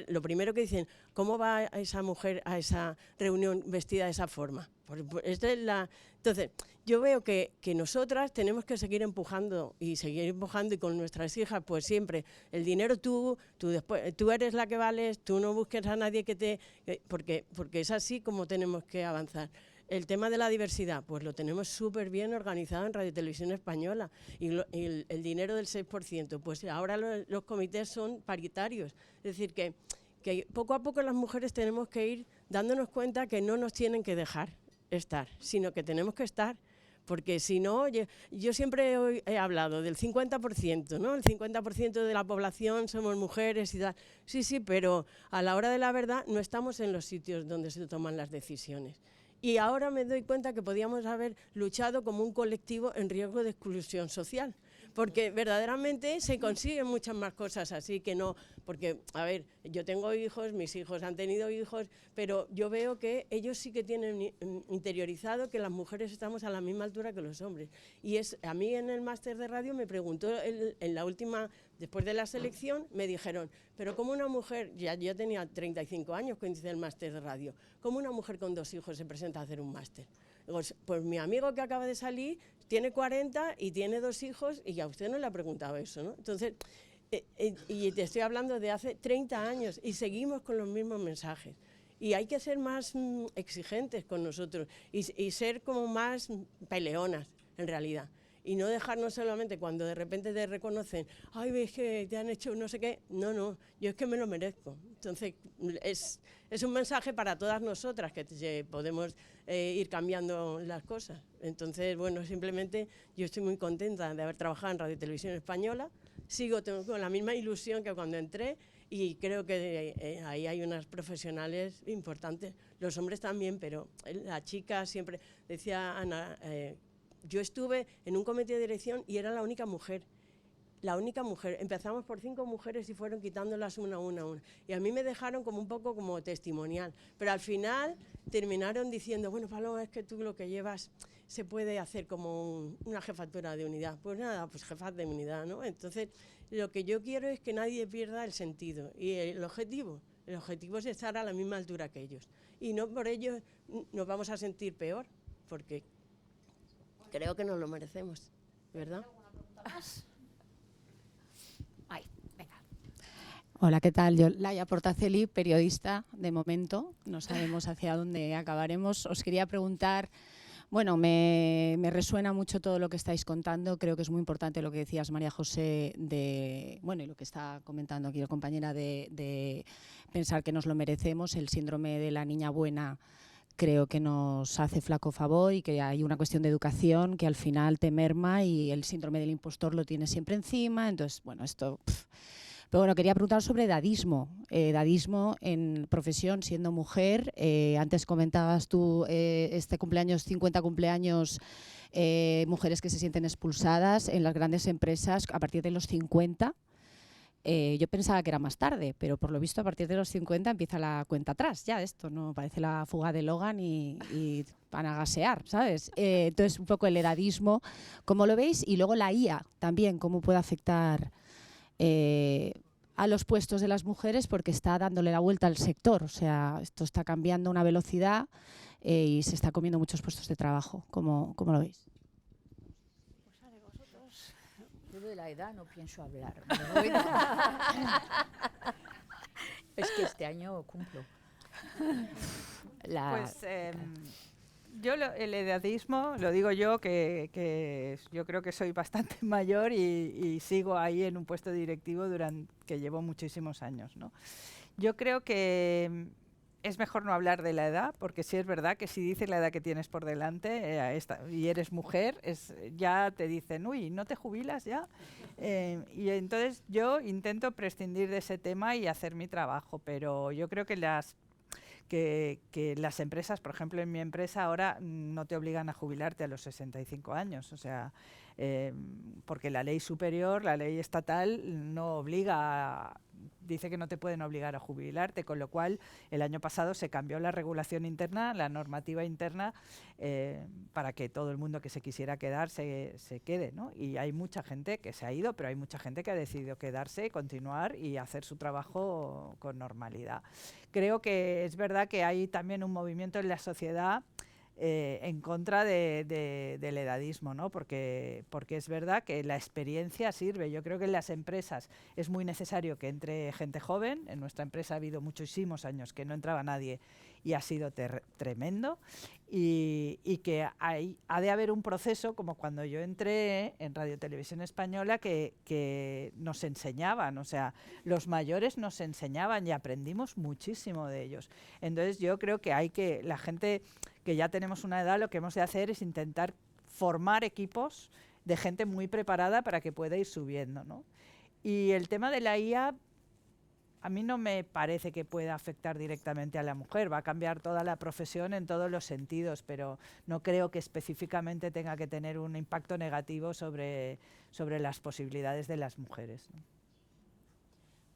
Lo primero que dicen, ¿cómo va esa mujer a esa reunión vestida de esa forma? Entonces, yo veo que nosotras tenemos que seguir empujando y con nuestras hijas, pues siempre, el dinero tú eres la que vales, tú no busques a nadie porque es así como tenemos que avanzar. El tema de la diversidad, pues lo tenemos súper bien organizado en Radio y Televisión Española, y el dinero del 6%, pues ahora los comités son paritarios, es decir, que poco a poco las mujeres tenemos que ir dándonos cuenta que no nos tienen que dejar estar, sino que tenemos que estar, porque si no, yo siempre he hablado del 50%, ¿no? El 50% de la población somos mujeres y tal. Sí, pero a la hora de la verdad no estamos en los sitios donde se toman las decisiones. Y ahora me doy cuenta que podíamos haber luchado como un colectivo en riesgo de exclusión social, porque verdaderamente se consiguen muchas más cosas así que no, porque, a ver, yo tengo hijos, mis hijos han tenido hijos, pero yo veo que ellos sí que tienen interiorizado que las mujeres estamos a la misma altura que los hombres. Y a mí en el máster de radio me preguntó en la última, después de la selección, me dijeron, pero ¿cómo una mujer, yo tenía 35 años cuando hice el máster de radio, cómo una mujer con 2 hijos se presenta a hacer un máster? Pues mi amigo que acaba de salir tiene 40 y tiene 2 hijos y a usted no le ha preguntado eso, ¿no? Entonces, y te estoy hablando de hace 30 años y seguimos con los mismos mensajes. Y hay que ser más exigentes con nosotros y ser como más peleonas, en realidad. Y no dejarnos solamente cuando de repente te reconocen, ay, ves que te han hecho no sé qué. No, yo es que me lo merezco. Entonces, es un mensaje para todas nosotras que podemos ir cambiando las cosas. Entonces, bueno, simplemente yo estoy muy contenta de haber trabajado en Radio y Televisión Española. Tengo con la misma ilusión que cuando entré y creo que ahí hay unas profesionales importantes. Los hombres también, pero la chica siempre, decía Ana, yo estuve en un comité de dirección y era la única mujer. La única mujer. Empezamos por 5 mujeres y fueron quitándolas una a una. Y a mí me dejaron como un poco como testimonial. Pero al final terminaron diciendo, bueno, Paloma, es que tú lo que llevas se puede hacer como una jefatura de unidad. Pues nada, pues jefas de unidad, ¿no? Entonces, lo que yo quiero es que nadie pierda el sentido. Y el objetivo es estar a la misma altura que ellos. Y no por ello nos vamos a sentir peor, porque creo que nos lo merecemos, ¿verdad? Ay, venga. Hola, ¿qué tal? Yo, Laia Portaceli, periodista de momento. No sabemos hacia dónde acabaremos. Os quería preguntar Bueno, me resuena mucho todo lo que estáis contando. Creo que es muy importante lo que decías, María José, y lo que está comentando aquí la compañera de pensar que nos lo merecemos. El síndrome de la niña buena creo que nos hace flaco favor y que hay una cuestión de educación que al final te merma y el síndrome del impostor lo tienes siempre encima. Entonces, bueno, esto... Pero bueno, quería preguntar sobre edadismo. Edadismo en profesión, siendo mujer. Antes comentabas tú este cumpleaños, 50 cumpleaños, mujeres que se sienten expulsadas en las grandes empresas a partir de los 50. Yo pensaba que era más tarde, pero por lo visto a partir de los 50 empieza la cuenta atrás. Ya esto no parece la fuga de Logan y van a gasear, ¿sabes? Entonces, un poco el edadismo, ¿cómo lo veis? Y luego la IA también, ¿cómo puede afectar a los puestos de las mujeres? Porque está dándole la vuelta al sector. O sea, esto está cambiando a una velocidad y se está comiendo muchos puestos de trabajo. ¿Cómo lo veis? Yo de la edad no pienso hablar. Es que este año cumplo. Yo el edadismo, lo digo yo, que yo creo que soy bastante mayor y sigo ahí en un puesto directivo que llevo muchísimos años, ¿no? Yo creo que es mejor no hablar de la edad, porque sí es verdad que si dices la edad que tienes por delante y eres mujer, ya te dicen, uy, ¿no te jubilas ya? Y entonces yo intento prescindir de ese tema y hacer mi trabajo, pero yo creo que las empresas, por ejemplo, en mi empresa ahora no te obligan a jubilarte a los 65 años, o sea, porque la ley superior, la ley estatal, no obliga dice que no te pueden obligar a jubilarte, con lo cual el año pasado se cambió la regulación interna, la normativa interna, para que todo el mundo que se quisiera quedar se quede, ¿no? Y hay mucha gente que se ha ido, pero hay mucha gente que ha decidido quedarse, continuar y hacer su trabajo con normalidad. Creo que es verdad que hay también un movimiento en la sociedad en contra del edadismo, ¿no? Porque es verdad que la experiencia sirve. Yo creo que en las empresas es muy necesario que entre gente joven. En nuestra empresa ha habido muchísimos años que no entraba nadie y ha sido tremendo. Y que ha de haber un proceso, como cuando yo entré en Radio Televisión Española, que nos enseñaban, o sea, los mayores nos enseñaban y aprendimos muchísimo de ellos. Entonces yo creo que la gente que ya tenemos una edad, lo que hemos de hacer es intentar formar equipos de gente muy preparada para que pueda ir subiendo, ¿no? Y el tema de la IA, a mí no me parece que pueda afectar directamente a la mujer. Va a cambiar toda la profesión en todos los sentidos, pero no creo que específicamente tenga que tener un impacto negativo sobre las posibilidades de las mujeres, ¿no?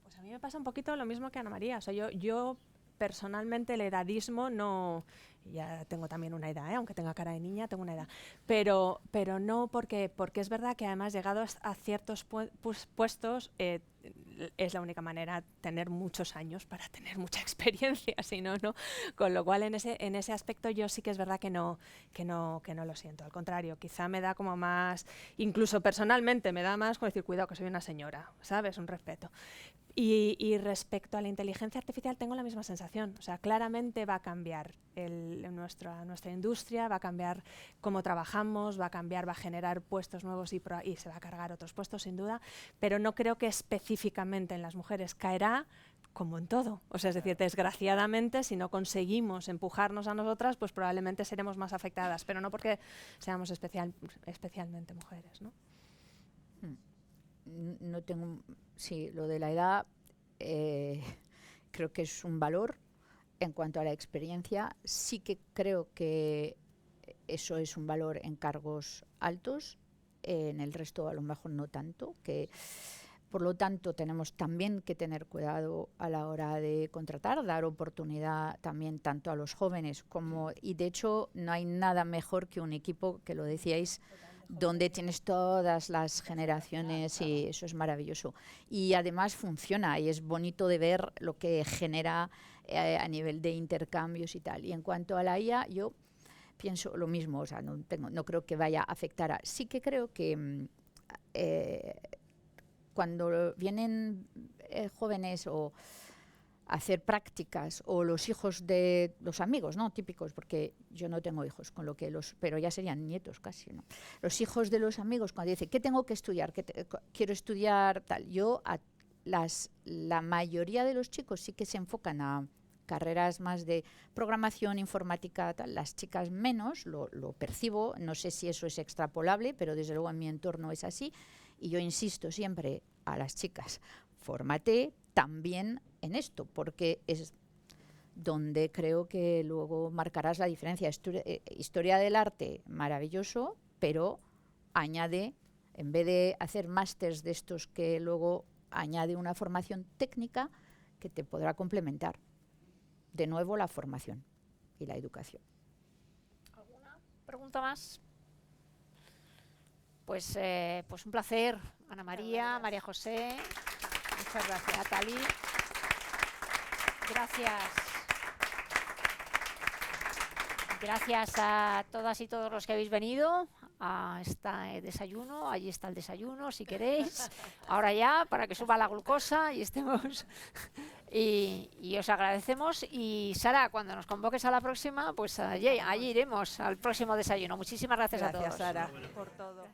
Pues a mí me pasa un poquito lo mismo que a Ana María. O sea, yo personalmente el edadismo no... Ya tengo también una edad, aunque tenga cara de niña, tengo una edad. Pero no porque es verdad que además llegados a ciertos puestos es la única manera tener muchos años para tener mucha experiencia, si no, no. Con lo cual en ese aspecto yo sí que es verdad que no lo siento. Al contrario, quizá me da como más, incluso personalmente me da más como decir, cuidado que soy una señora, ¿sabes? Un respeto. Y respecto a la inteligencia artificial tengo la misma sensación. O sea, claramente va a cambiar nuestra industria, va a cambiar cómo trabajamos, va a generar puestos nuevos y se va a cargar otros puestos sin duda, pero no creo que específicamente en las mujeres caerá como en todo. O sea, es decir, desgraciadamente, si no conseguimos empujarnos a nosotras, pues probablemente seremos más afectadas, pero no porque seamos especialmente mujeres, ¿no? No tengo... Sí, lo de la edad creo que es un valor. En cuanto a la experiencia, sí que creo que eso es un valor en cargos altos, en el resto a lo mejor no tanto, que por lo tanto tenemos también que tener cuidado a la hora de contratar, dar oportunidad también tanto a los jóvenes como, y de hecho no hay nada mejor que un equipo, que lo decíais, donde tienes todas las generaciones y eso es maravilloso. Y además funciona y es bonito de ver lo que genera a nivel de intercambios y tal. Y en cuanto a la IA, yo pienso lo mismo, o sea, no creo que vaya a afectar. Sí que creo que cuando vienen jóvenes o hacer prácticas, o los hijos de los amigos, ¿no? Típicos, porque yo no tengo hijos, con lo que pero ya serían nietos casi, ¿no? Los hijos de los amigos, cuando dicen, ¿qué tengo que estudiar? Quiero estudiar tal. La mayoría de los chicos sí que se enfocan a carreras más de programación, informática, tal. Las chicas menos, lo percibo, no sé si eso es extrapolable, pero desde luego en mi entorno es así, y yo insisto siempre a las chicas, fórmate también en esto, porque es donde creo que luego marcarás la diferencia. Historia del arte, maravilloso, pero añade, en vez de hacer másters de estos que luego añade una formación técnica que te podrá complementar. De nuevo, la formación y la educación. ¿Alguna pregunta más? Pues un placer, Ana María, María José. Muchas gracias, Nathalie. Gracias. Gracias a todas y todos los que habéis venido a este desayuno. Allí está el desayuno, si queréis. Ahora ya, para que suba la glucosa y estemos... Y os agradecemos. Y Sara, cuando nos convoques a la próxima, pues allí iremos al próximo desayuno. Muchísimas gracias a todos. Gracias, Sara, por todo.